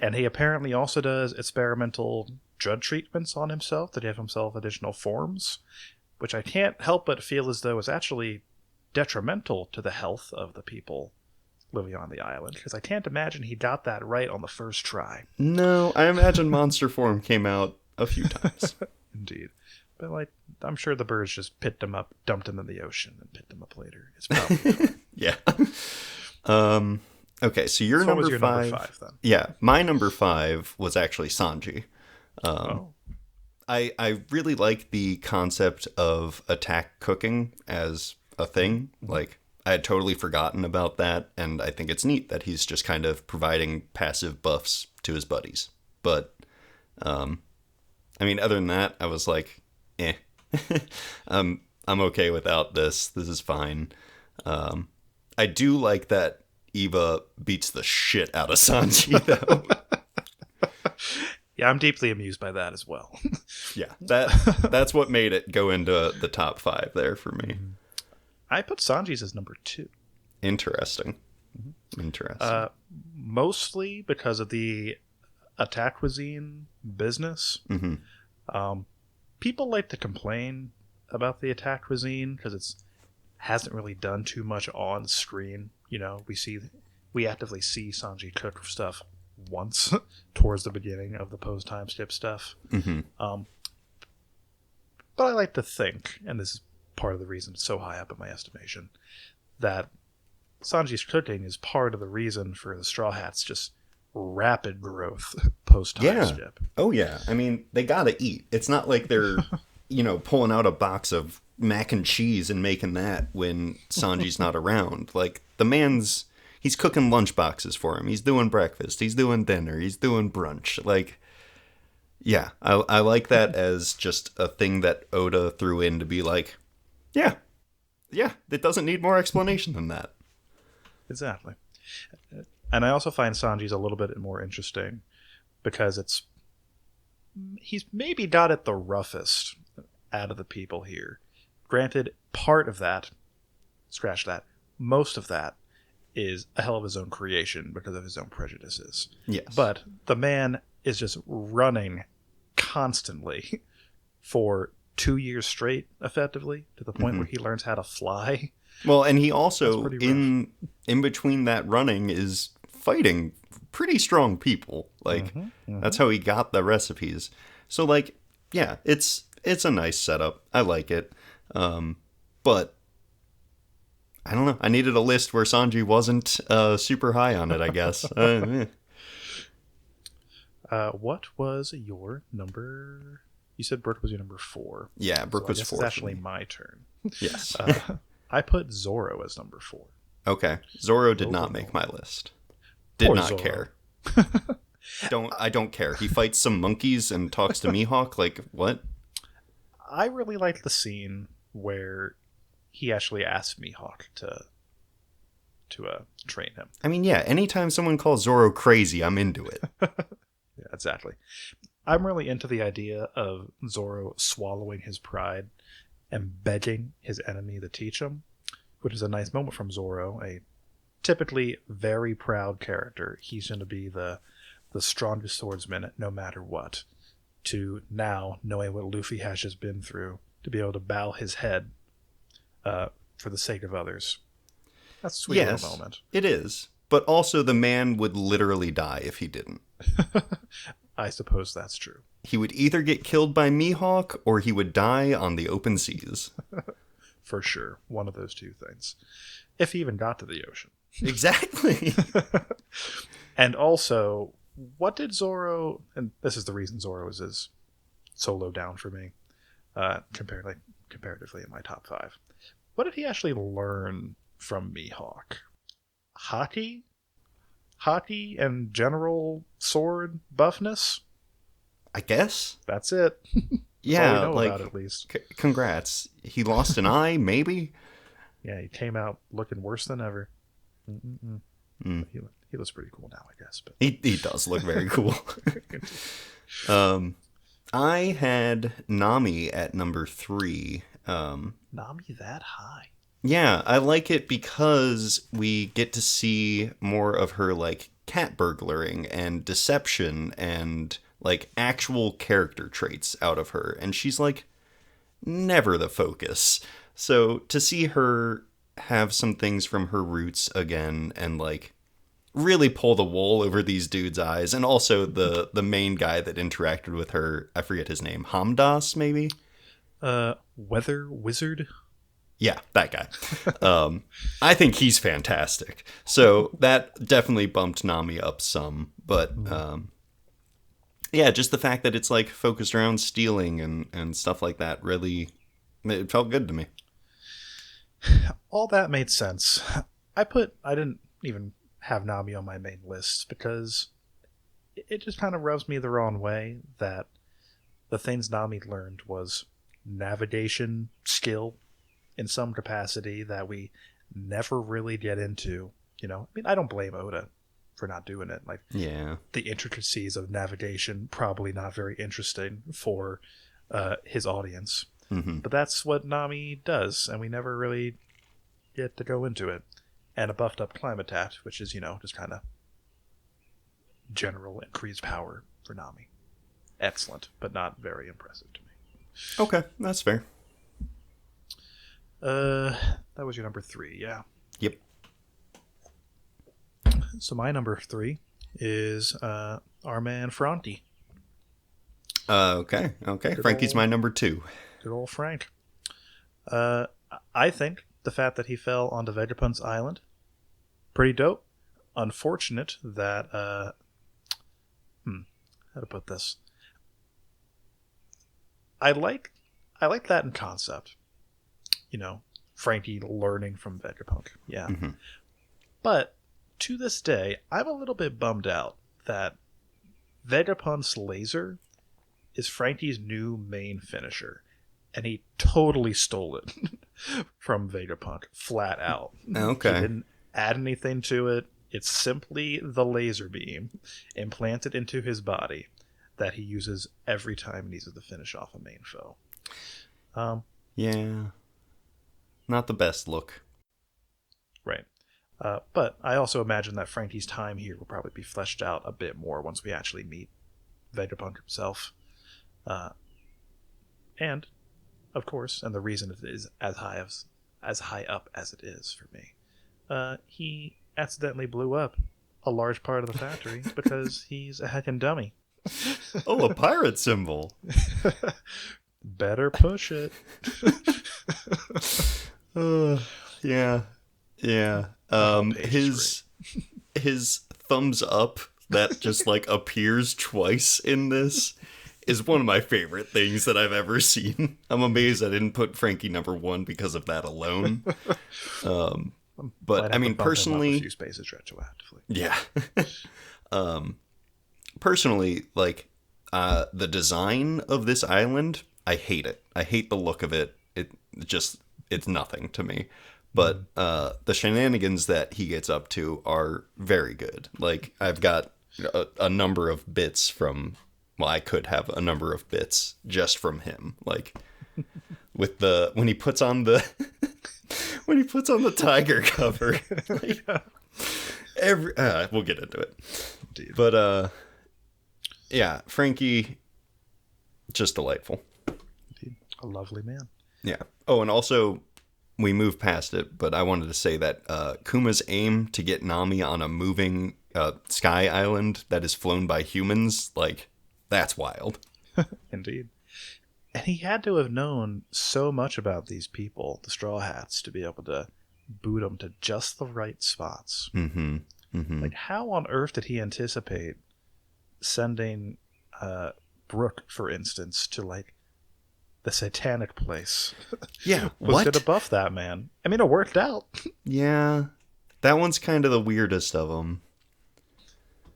And he apparently also does experimental drug treatments on himself to give himself additional forms, which I can't help but feel as though is actually detrimental to the health of the people living on the island, because I can't imagine he got that right on the first try. No, I imagine monster form came out a few times. Indeed. But, like, I'm sure the birds just picked him up, dumped him in the ocean, and picked him up later. It's probably fine. Yeah. Okay, so your So what number was your 5. number 5 then? Yeah, my number 5 was actually Sanji. I really like the concept of attack cooking as a thing. Like, I had totally forgotten about that, and I think it's neat that he's just kind of providing passive buffs to his buddies. But, I mean, other than that, I was like, eh. I'm okay without this. This is fine. I do like that Eva beats the shit out of Sanji, though. Yeah, I'm deeply amused by that as well. Yeah, that's what made it go into the top 5 there for me. I put Sanji's as number 2. Interesting. Interesting. Mostly because of the attack cuisine business. People like to complain about the attack cuisine because it hasn't really done too much on screen. You know, we actively see Sanji cook stuff once towards the beginning of the post timeskip stuff. But I like to think, and this is part of the reason it's so high up in my estimation, that Sanji's cooking is part of the reason for the Straw Hats' just rapid growth post timeskip. Yeah. Oh yeah. I mean, they gotta eat. It's not like they're, pulling out a box of mac and cheese and making that when Sanji's not around. Like, he's cooking lunch boxes for him. He's doing breakfast. He's doing dinner. He's doing brunch. Like, yeah, I like that as just a thing that Oda threw in to be like, yeah, it doesn't need more explanation than that. Exactly. And I also find Sanji's a little bit more interesting because he's maybe got it the roughest out of the people here. Granted, part of that, scratch that, most of that is a hell of his own creation because of his own prejudices. Yes. But the man is just running constantly for 2 years straight, effectively, to the point where he learns how to fly. Well, and he also, in between that running, is fighting pretty strong people. Like, that's how he got the recipes. So, like, yeah, it's a nice setup. I like it. But I don't know. I needed a list where Sanji wasn't super high on it, I guess. What was your number? You said Brook was your number 4. Yeah, Brook was 4. It's actually my turn. Yes. I put Zoro as number 4. Okay. Zoro did not make my list. Did Poor not Zoro. care. I don't care. He fights some monkeys and talks to Mihawk. Like, what? I really liked the scene where he actually asked Mihawk to train him. I mean, yeah, anytime someone calls Zoro crazy, I'm into it. Yeah, exactly. I'm really into the idea of Zoro swallowing his pride and begging his enemy to teach him, which is a nice moment from Zoro, a typically very proud character. He's going to be the strongest swordsman no matter what, to now, knowing what Luffy has just been through, to be able to bow his head for the sake of others. That's a sweet little moment. It is. But also the man would literally die if he didn't. I suppose that's true. He would either get killed by Mihawk or he would die on the open seas. For sure. One of those two things. If he even got to the ocean. Exactly. And also, what did Zoro... And this is the reason Zoro is so low down for me, comparatively in my top 5. What did he actually learn from Mihawk? Haki? Haki and general sword buffness? I guess. That's it. That's all we Yeah, know about it, like, at least. congrats. He lost an eye, maybe? Yeah, he came out looking worse than ever. Mm. He looks pretty cool now, I guess. But He does look very cool. I had Nami at number 3. Nami that high? Yeah, I like it because we get to see more of her, like, cat burglaring and deception and, like, actual character traits out of her. And she's, like, never the focus. So to see her have some things from her roots again and, like, really pull the wool over these dudes' eyes. And also the main guy that interacted with her, I forget his name, Hamdas, maybe? Weather Wizard? Yeah, that guy. I think he's fantastic. So that definitely bumped Nami up some. But yeah, just the fact that it's like focused around stealing and stuff like that really, it felt good to me. All that made sense. I didn't even have Nami on my main list because it just kind of rubs me the wrong way that the things Nami learned was navigation skill in some capacity that we never really get into. I mean, I don't blame Oda for not doing it. Like, Yeah. the intricacies of navigation probably not very interesting for his audience. Mm-hmm. But that's what Nami does, and we never really get to go into it. And a buffed up Climatat, which is, just kind of general increased power for Nami. Excellent, but not very impressive to me. Okay, that's fair. That was your number 3, yeah. Yep. So my number 3 is our man Franti. Okay. Frankie's my number 2. Good old Frank. I think the fact that he fell onto Vegapunk's island, pretty dope. Unfortunate that how to put this? I like that in concept. Frankie learning from Vegapunk. Yeah. Mm-hmm. But to this day, I'm a little bit bummed out that Vegapunk's laser is Frankie's new main finisher. And he totally stole it from Vegapunk, flat out. Okay. He didn't add anything to it. It's simply the laser beam implanted into his body that he uses every time he needs to finish off a main foe. Yeah. Not the best look. Right. But I also imagine that Frankie's time here will probably be fleshed out a bit more once we actually meet Vegapunk himself. And, of course, and the reason it is as high up as it is for me, he accidentally blew up a large part of the factory because he's a heckin' dummy. Oh, a pirate symbol. Better push it. Yeah. His thumbs up that just like appears twice in this is one of my favorite things that I've ever seen. I'm amazed I didn't put Frankie number 1 because of that alone. But I mean, personally, a few spaces retroactively. Yeah. Personally, like the design of this island, I hate it. I hate the look of it. It's nothing to me. But the shenanigans that he gets up to are very good. Like, I've got a number of bits from... Well, I could have a number of bits just from him. Like, with when he puts on the... when he puts on the tiger cover. Like, we'll get into it. Indeed. But, yeah, Frankie, just delightful. Indeed. A lovely man. Yeah. Oh, and also... We moved past it, but I wanted to say that Kuma's aim to get Nami on a moving sky island that is flown by humans, like, that's wild. Indeed. And he had to have known so much about these people, the Straw Hats, to be able to boot them to just the right spots. Mm-hmm. Mm-hmm. Like, how on earth did he anticipate sending Brooke, for instance, to, like, the satanic place? Yeah, was going to buff that man. I mean, it worked out. Yeah. That one's kind of the weirdest of them.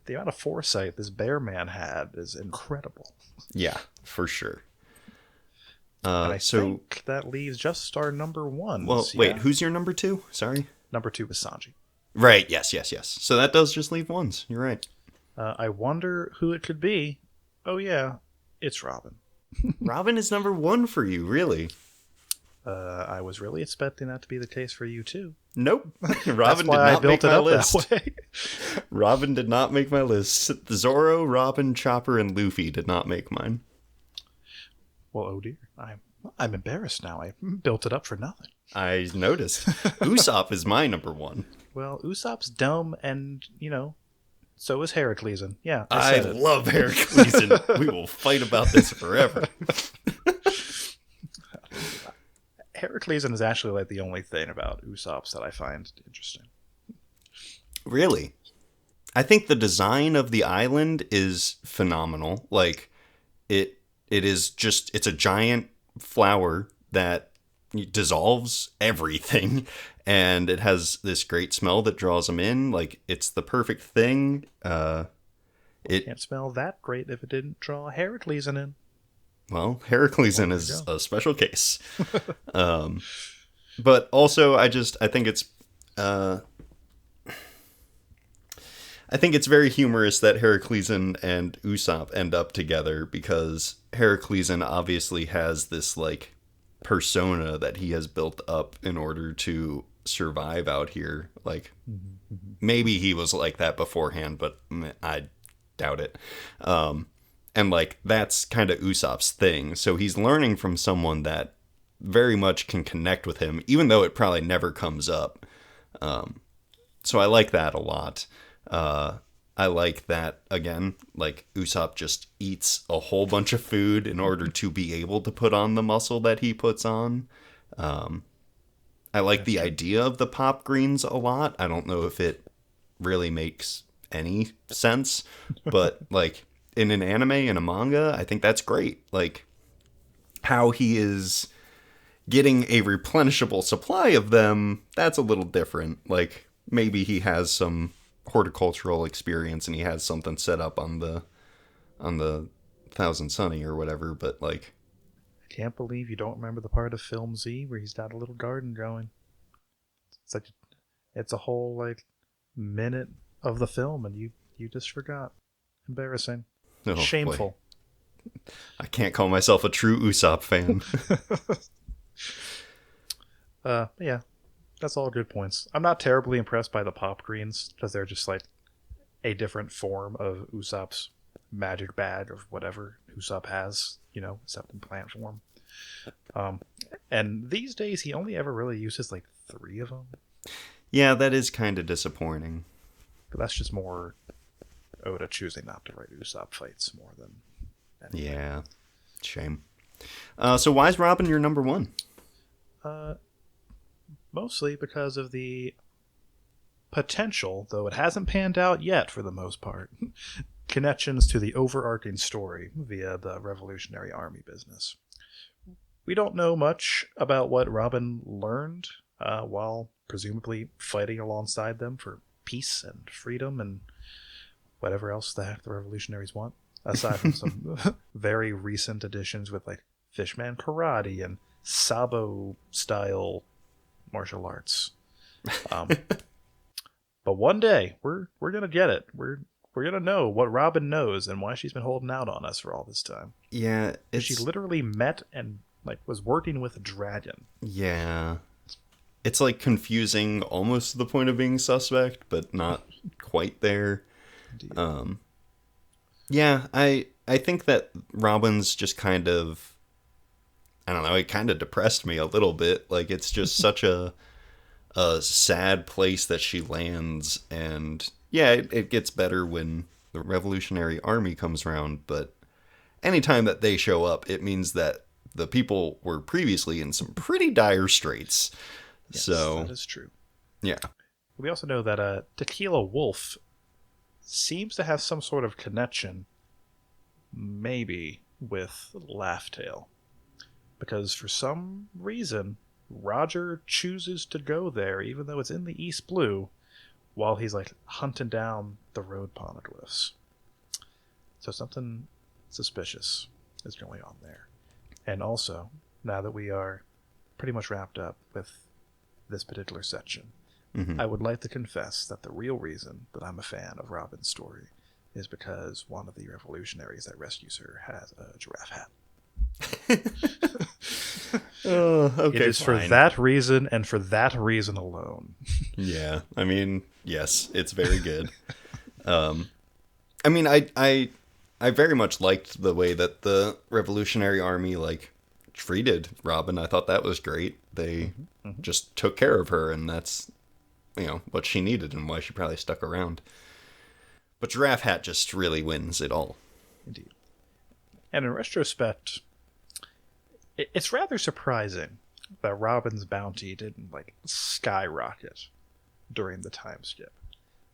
The amount of foresight this bear man had is incredible. Yeah, for sure. And I think that leaves just our number one. Well, wait, who's your number 2? Sorry? Number 2 was Sanji. Right, yes. So that does just leave ones. You're right. I wonder who it could be. Oh, yeah, it's Robin. Robin is number 1 for you, really? I was really expecting that to be the case for you, too. Nope. Robin did not make my list. That way. Robin did not make my list. Zoro, Robin, Chopper, and Luffy did not make mine. Well, oh dear. I'm embarrassed now. I built it up for nothing. I noticed. Usopp is my number 1. Well, Usopp's dumb and, so is Heracleson. Yeah, I love Heracleson. We will fight about this forever. Heracleson is actually like the only thing about Usopp's that I find interesting. Really? I think the design of the island is phenomenal. Like, it is just, it's a giant flower that dissolves everything, and it has this great smell that draws them in. Like, it's the perfect thing. It can't smell that great if it didn't draw Heracleson in. Well, Heracleson is a special case. But also, I think it's very humorous that Heracleson and Usopp end up together, because Heracleson obviously has this like persona that he has built up in order to survive out here. Like, maybe he was like that beforehand, but I doubt it. And like, that's kind of Usopp's thing. So he's learning from someone that very much can connect with him, even though it probably never comes up. So I like that a lot. I like that, again, like, Usopp just eats a whole bunch of food in order to be able to put on the muscle that he puts on. I like the idea of the pop greens a lot. I don't know if it really makes any sense, but like, in an anime and a manga, I think that's great. Like, how he is getting a replenishable supply of them, that's a little different. Like, maybe he has some horticultural experience and he has something set up on the Thousand Sunny or whatever, but like, I can't believe you don't remember the part of Film Z where he's got a little garden going. It's a whole like minute of the film and you just forgot. Embarrassing. Oh, shameful. Boy. I can't call myself a true Usopp fan. Yeah, that's all good points. I'm not terribly impressed by the pop greens, because they're just like a different form of Usopp's magic bag of whatever Usopp has, except in plant form. And these days he only ever really uses like 3 of them. Yeah, that is kind of disappointing. But that's just more Oda choosing not to write Usopp fights more than anything. Yeah, shame. So why is Robin your number 1? Mostly because of the potential, though it hasn't panned out yet for the most part, connections to the overarching story via the Revolutionary Army business. We don't know much about what Robin learned while presumably fighting alongside them for peace and freedom and whatever else the revolutionaries want, aside from some very recent additions with like Fishman Karate and Sabo style martial arts. But one day we're gonna get it. We're gonna know what Robin knows and why she's been holding out on us for all this time. Yeah, she literally met and like was working with a dragon. Yeah, it's like confusing almost to the point of being suspect, but not quite there. Yeah, I think that Robin's just kind of, I don't know, it kind of depressed me a little bit. Like, it's just such a sad place that she lands, and yeah, it gets better when the Revolutionary Army comes around, but anytime that they show up, it means that the people were previously in some pretty dire straits. Yes, so that is true. Yeah. We also know that Tequila Wolf seems to have some sort of connection, maybe, with Laugh Tale. Because for some reason, Roger chooses to go there, even though it's in the East Blue, while he's like hunting down the road poneglyphs. So something suspicious is going on there. And also, now that we are pretty much wrapped up with this particular section, I would like to confess that the real reason that I'm a fan of Robin's story is because one of the revolutionaries that rescues her has a giraffe hat. Okay, it is fine. for that reason and for that reason alone. Yeah, I mean, yes, it's very good. I mean, I very much liked the way that the Revolutionary Army like treated Robin. I thought that was great. They just took care of her, and that's, you know, what she needed and why she probably stuck around. But Giraffe Hat just really wins it all. Indeed. And in retrospect, it's rather surprising that Robin's bounty didn't like skyrocket during the time skip.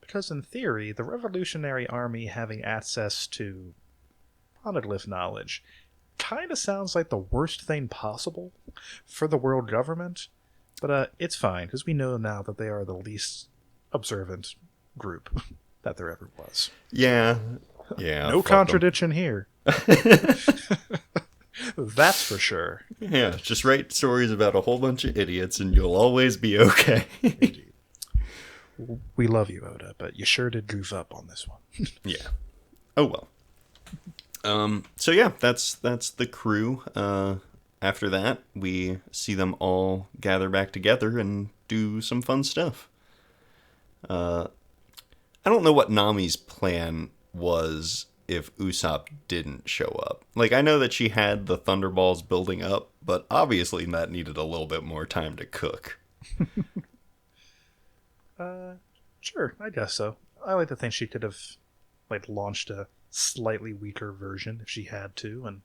Because in theory, the Revolutionary Army having access to poneglyph knowledge kind of sounds like the worst thing possible for the world government. But it's fine, because we know now that they are the least observant group that there ever was. Yeah. No contradiction here. That's for sure. Yeah, just write stories about a whole bunch of idiots and you'll always be okay. Indeed. We love you, Oda, but you sure did goof up on this one. Yeah. Oh well. So yeah, that's the crew. After that, we see them all gather back together and do some fun stuff. I don't know what Nami's plan was if Usopp didn't show up. Like, I know that she had the Thunderballs building up, but obviously that needed a little bit more time to cook. Sure, I guess so. I like to think she could have like launched a slightly weaker version if she had to, and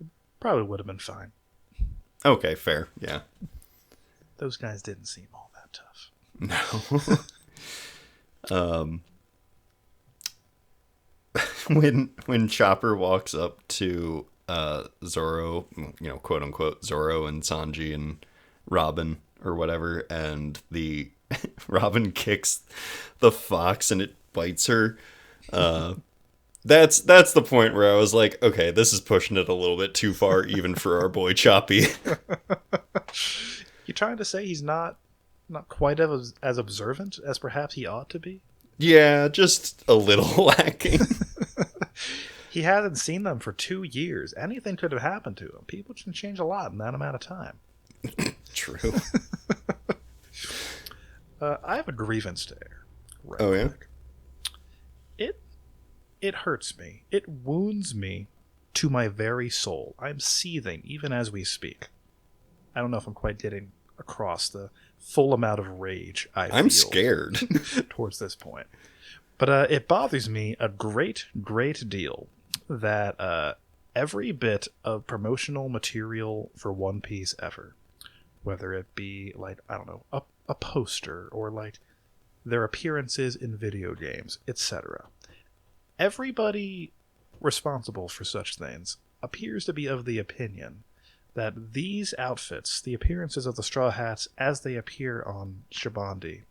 it probably would have been fine. Okay, fair, yeah. Those guys didn't seem all that tough. No. When Chopper walks up to Zoro, you know, quote unquote Zoro and Sanji and Robin or whatever, and the Robin kicks the fox and it bites her. That's the point where I was like, okay, this is pushing it a little bit too far, even for our boy Choppy. You trying to say he's not quite as observant as perhaps he ought to be? Yeah, just a little lacking. He hasn't seen them for 2 years. Anything could have happened to him. People can change a lot in that amount of time. True. I have a grievance to air. Right yeah? It hurts me. It wounds me to my very soul. I'm seething even as we speak. I don't know if I'm quite getting across the full amount of rage I'm feel scared towards this point. But it bothers me a great deal that every bit of promotional material for One Piece ever, whether it be like, I don't know, a poster or like their appearances in video games, etc. Everybody responsible for such things appears to be of the opinion that these outfits, the appearances of the Straw Hats as they appear on Shabandi,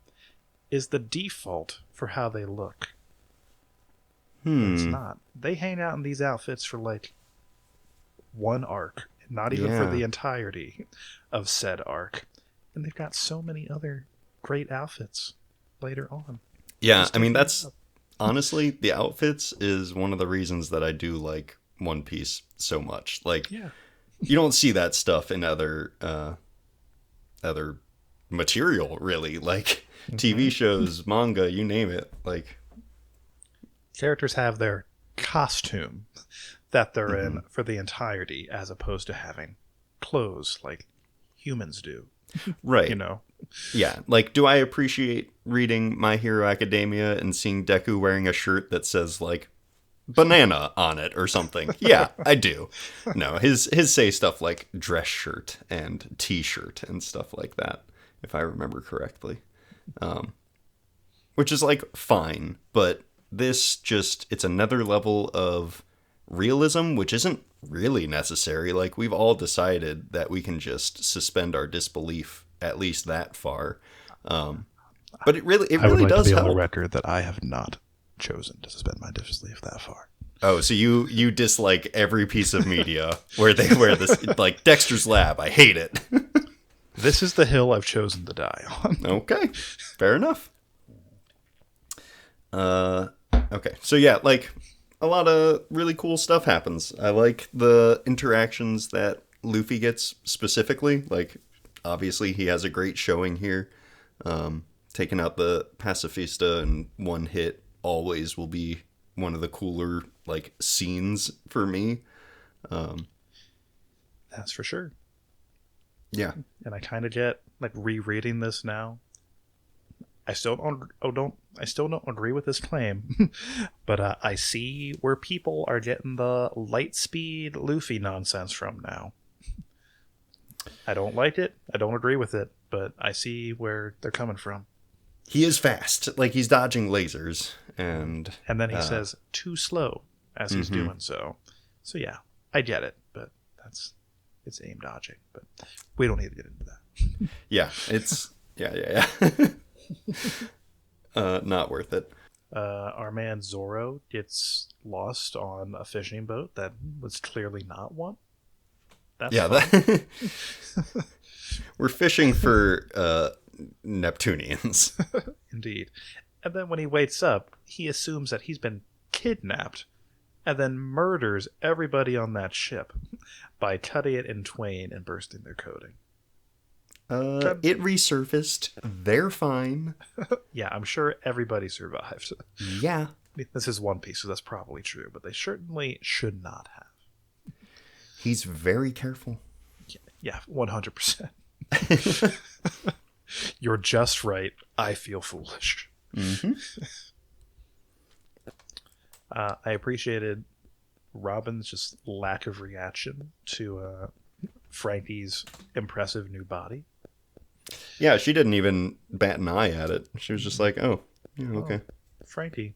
is the default for how they look. It's not. They hang out in these outfits for like one arc, not even for the entirety of said arc. And they've got so many other great outfits later on. Yeah, I mean, that's honestly, the outfits is one of the reasons that I do like One Piece so much. Like, you don't see that stuff in other material, really. Like, TV shows, manga, you name it. Like, characters have their costume that they're in for the entirety, as opposed to having clothes like humans do. Right. You know? Yeah. Like, do I appreciate reading My Hero Academia and seeing Deku wearing a shirt that says, like, banana on it or something? Yeah, I do. No, his say stuff like dress shirt and t-shirt and stuff like that, if I remember correctly. Which is, like, fine, but this just, it's another level of realism, which isn't really necessary. Like, we've all decided that we can just suspend our disbelief at least that far. But it really I would like does to be help. on the record that I have not chosen to suspend my disbelief that far. Oh, so you dislike every piece of media where they wear this, like Dexter's Lab. I hate it. This is the hill I've chosen to die on. Okay, fair enough. Okay, so yeah, like a lot of really cool stuff happens. I like the interactions that Luffy gets specifically. Like, obviously, he has a great showing here. Taking out the pacifista in one hit always will be one of the cooler like scenes for me. That's for sure. Yeah, And I kind of get like rereading this now. I still don't agree with this claim, but I see where people are getting the light speed Luffy nonsense from now. I don't like it. I don't agree with it, but I see where they're coming from. he is fast. Like he's dodging lasers, and then he says too slow as he's doing so. So yeah, I get it, but it's aim dodging. But we don't need to get into that. Yeah, it's yeah. Not worth it. Our man Zoro gets lost on a fishing boat that was clearly not one. That's that we're fishing for Neptunians. Indeed. And then when he wakes up, he assumes that he's been kidnapped and then murders everybody on that ship by cutting it in twain and bursting their coating. It resurfaced. They're fine. Yeah, I'm sure everybody survived. Yeah. I mean, this is One Piece, so that's probably true, but they certainly should not have. He's very careful. Yeah, 100%. You're just right. I feel foolish. Mm-hmm. I appreciated Robin's just lack of reaction to Frankie's impressive new body. Yeah, she didn't even bat an eye at it. She was just like, oh, yeah, okay. Frankie,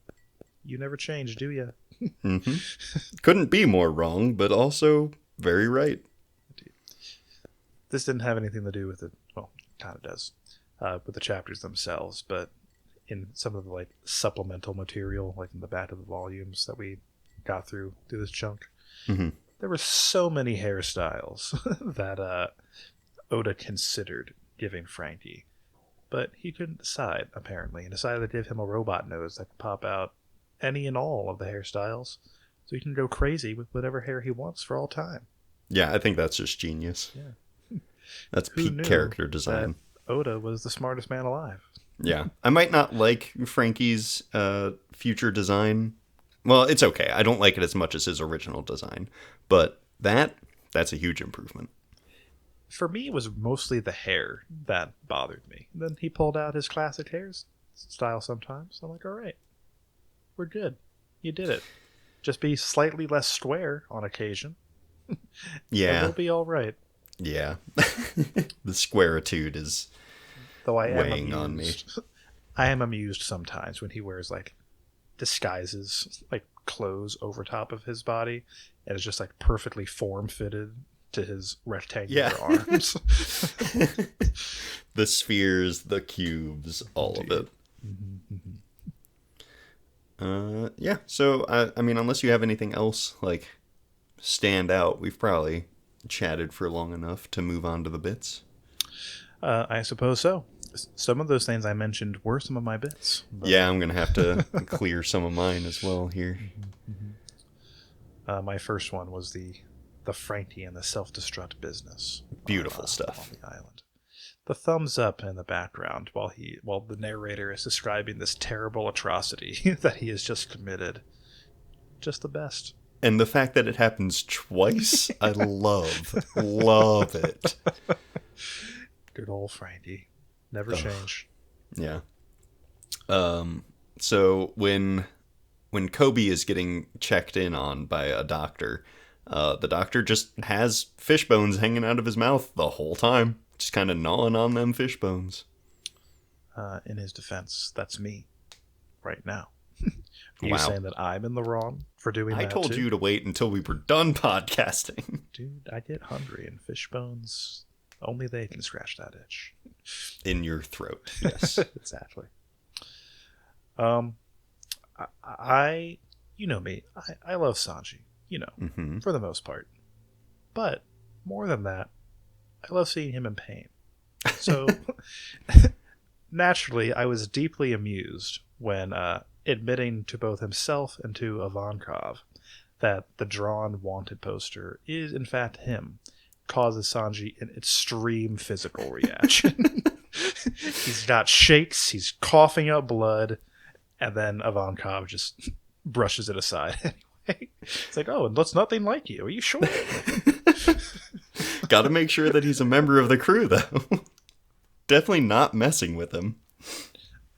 you never change, do you? Mm-hmm. Couldn't be more wrong, but also very right. This didn't have anything to do with it. Well, it kind of does. With the chapters themselves, but in some of the like supplemental material, like in the back of the volumes that we got through this chunk, there were so many hairstyles that Oda considered giving Frankie, but he couldn't decide, apparently, and decided to give him a robot nose that could pop out any and all of the hairstyles, so he can go crazy with whatever hair he wants for all time. Yeah, I think that's just genius. Yeah. That's peak character design. Oda was the smartest man alive. Yeah. I might not like Frankie's future design. Well, it's okay. I don't like it as much as his original design, but that's a huge improvement. For me, it was mostly the hair that bothered me. Then he pulled out his classic hairstyle sometimes. I'm like, all right, we're good. You did it. Just be slightly less square on occasion. Yeah. We'll be all right. Yeah. The squaritude is Though I am weighing on me. I am amused sometimes when he wears like disguises, like clothes over top of his body, and it's just like perfectly form fitted to his rectangular arms. The spheres, the cubes, all of it. Yeah. So I mean, unless you have anything else like stand out, we've probably chatted for long enough to move on to the bits. I suppose so. Some of those things I mentioned were some of my bits. But... Yeah, I'm gonna have to clear some of mine as well here. My first one was the Frankie and the self-destruct business. Beautiful stuff on the island. The thumbs up in the background while the narrator is describing this terrible atrocity that he has just committed. Just the best. And the fact that it happens twice, I love it. Good old Frankie. Never change. Yeah. So when Kobe is getting checked in on by a doctor, the doctor just has fish bones hanging out of his mouth the whole time. Just kind of gnawing on them fish bones. In his defense, that's me. Right now. Are you Wow. saying that I'm in the wrong for doing that I told too? you to wait until we were done podcasting. Dude, I get hungry and fish bones, only they can scratch that itch. In your throat, yes. Exactly. I you know me, I love Sanji, Mm-hmm. for the most part. But more than that, I love seeing him in pain. So naturally, I was deeply amused when admitting to both himself and to Ivankov that the drawn wanted poster is in fact him, causes Sanji an extreme physical reaction. He's got shakes, he's coughing up blood, and then Ivankov just brushes it aside anyway. It's like, oh, it looks nothing like you. Are you sure? Gotta make sure that he's a member of the crew, though. Definitely not messing with him.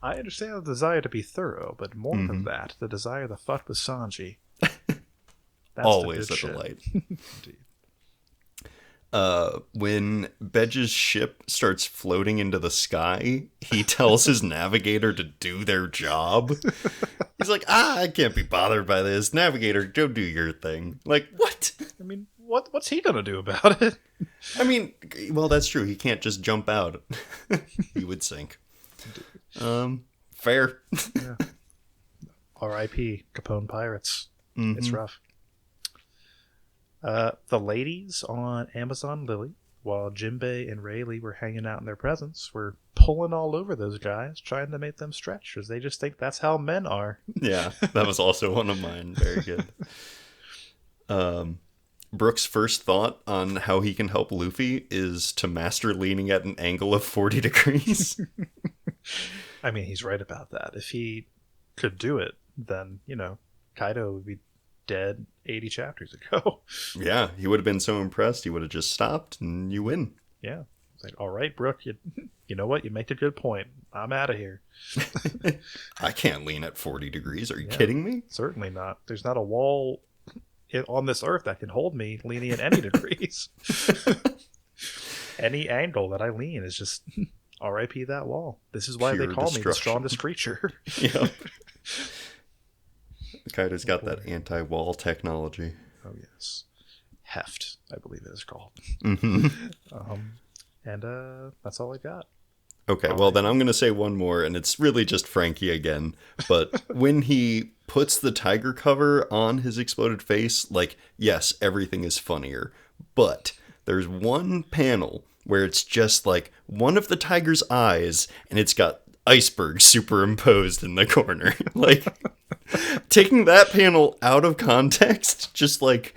I understand the desire to be thorough, but more than that, the desire to fuck with Sanji. That's Always the a good delight. Indeed. When Bedge's ship starts floating into the sky, he tells his navigator to do their job. He's like, I can't be bothered by this. Navigator, go do your thing. Like, what? I mean, what's he gonna do about it? I mean, well, that's true. He can't just jump out. He would sink. Fair. Yeah. R.I.P. Capone Pirates. Mm-hmm. It's rough. The ladies on Amazon Lily, while Jinbei and Rayleigh were hanging out in their presence, were pulling all over those guys, trying to make them stretch, because they just think that's how men are. Yeah, that was also one of mine. Very good. Brook's first thought on how he can help Luffy is to master leaning at an angle of 40 degrees. I mean, he's right about that. If he could do it, then, Kaido would be dead 80 chapters ago. Yeah, he would have been so impressed, he would have just stopped and you win. Yeah. It's like, all right, Brook, you know what? You make a good point. I'm out of here. I can't lean at 40 degrees. Are you kidding me? Certainly not. There's not a wall on this earth that can hold me leaning at any degrees. Any angle that I lean is just R.I.P. that wall. This is why Pure they call me the destruction. strongest creature. Yeah. Kaido's got that anti-wall technology. Oh, yes. Heft, I believe it is called. Mm-hmm. And that's all I got. Okay, well then I'm going to say one more, and it's really just Frankie again. But when he puts the tiger cover on his exploded face, like, yes, everything is funnier. But there's one panel where it's just like one of the tiger's eyes, and it's got iceberg superimposed in the corner. Like, taking that panel out of context just, like,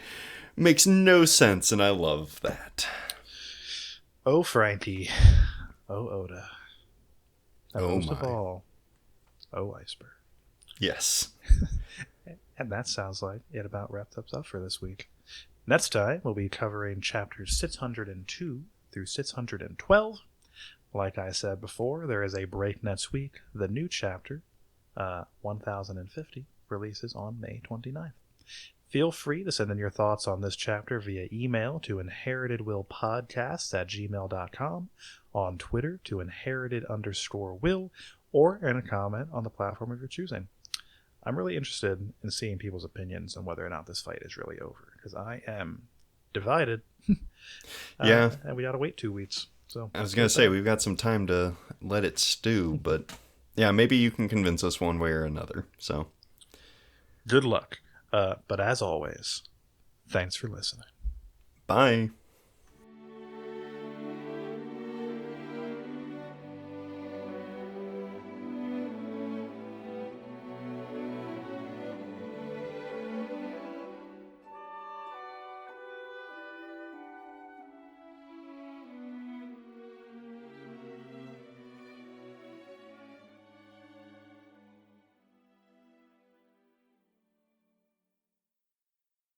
makes no sense, and I love that. Oh, Frankie. Oh, Oda. And Oh, most of my. all, oh, Iceberg. Yes. And that sounds like it about wrapped up for this week. Next time, we'll be covering chapters 602 through 612. Like I said before, there is a break next week. The new chapter, 1050, releases on May 29th. Feel free to send in your thoughts on this chapter via email to inheritedwillpodcasts@gmail.com, on Twitter to inherited_will, or in a comment on the platform of your choosing. I'm really interested in seeing people's opinions on whether or not this fight is really over, because I am divided. Yeah. And we gotta wait 2 weeks. So I was going to say, we've got some time to let it stew, but yeah, maybe you can convince us one way or another. So good luck. But as always, thanks for listening. bye.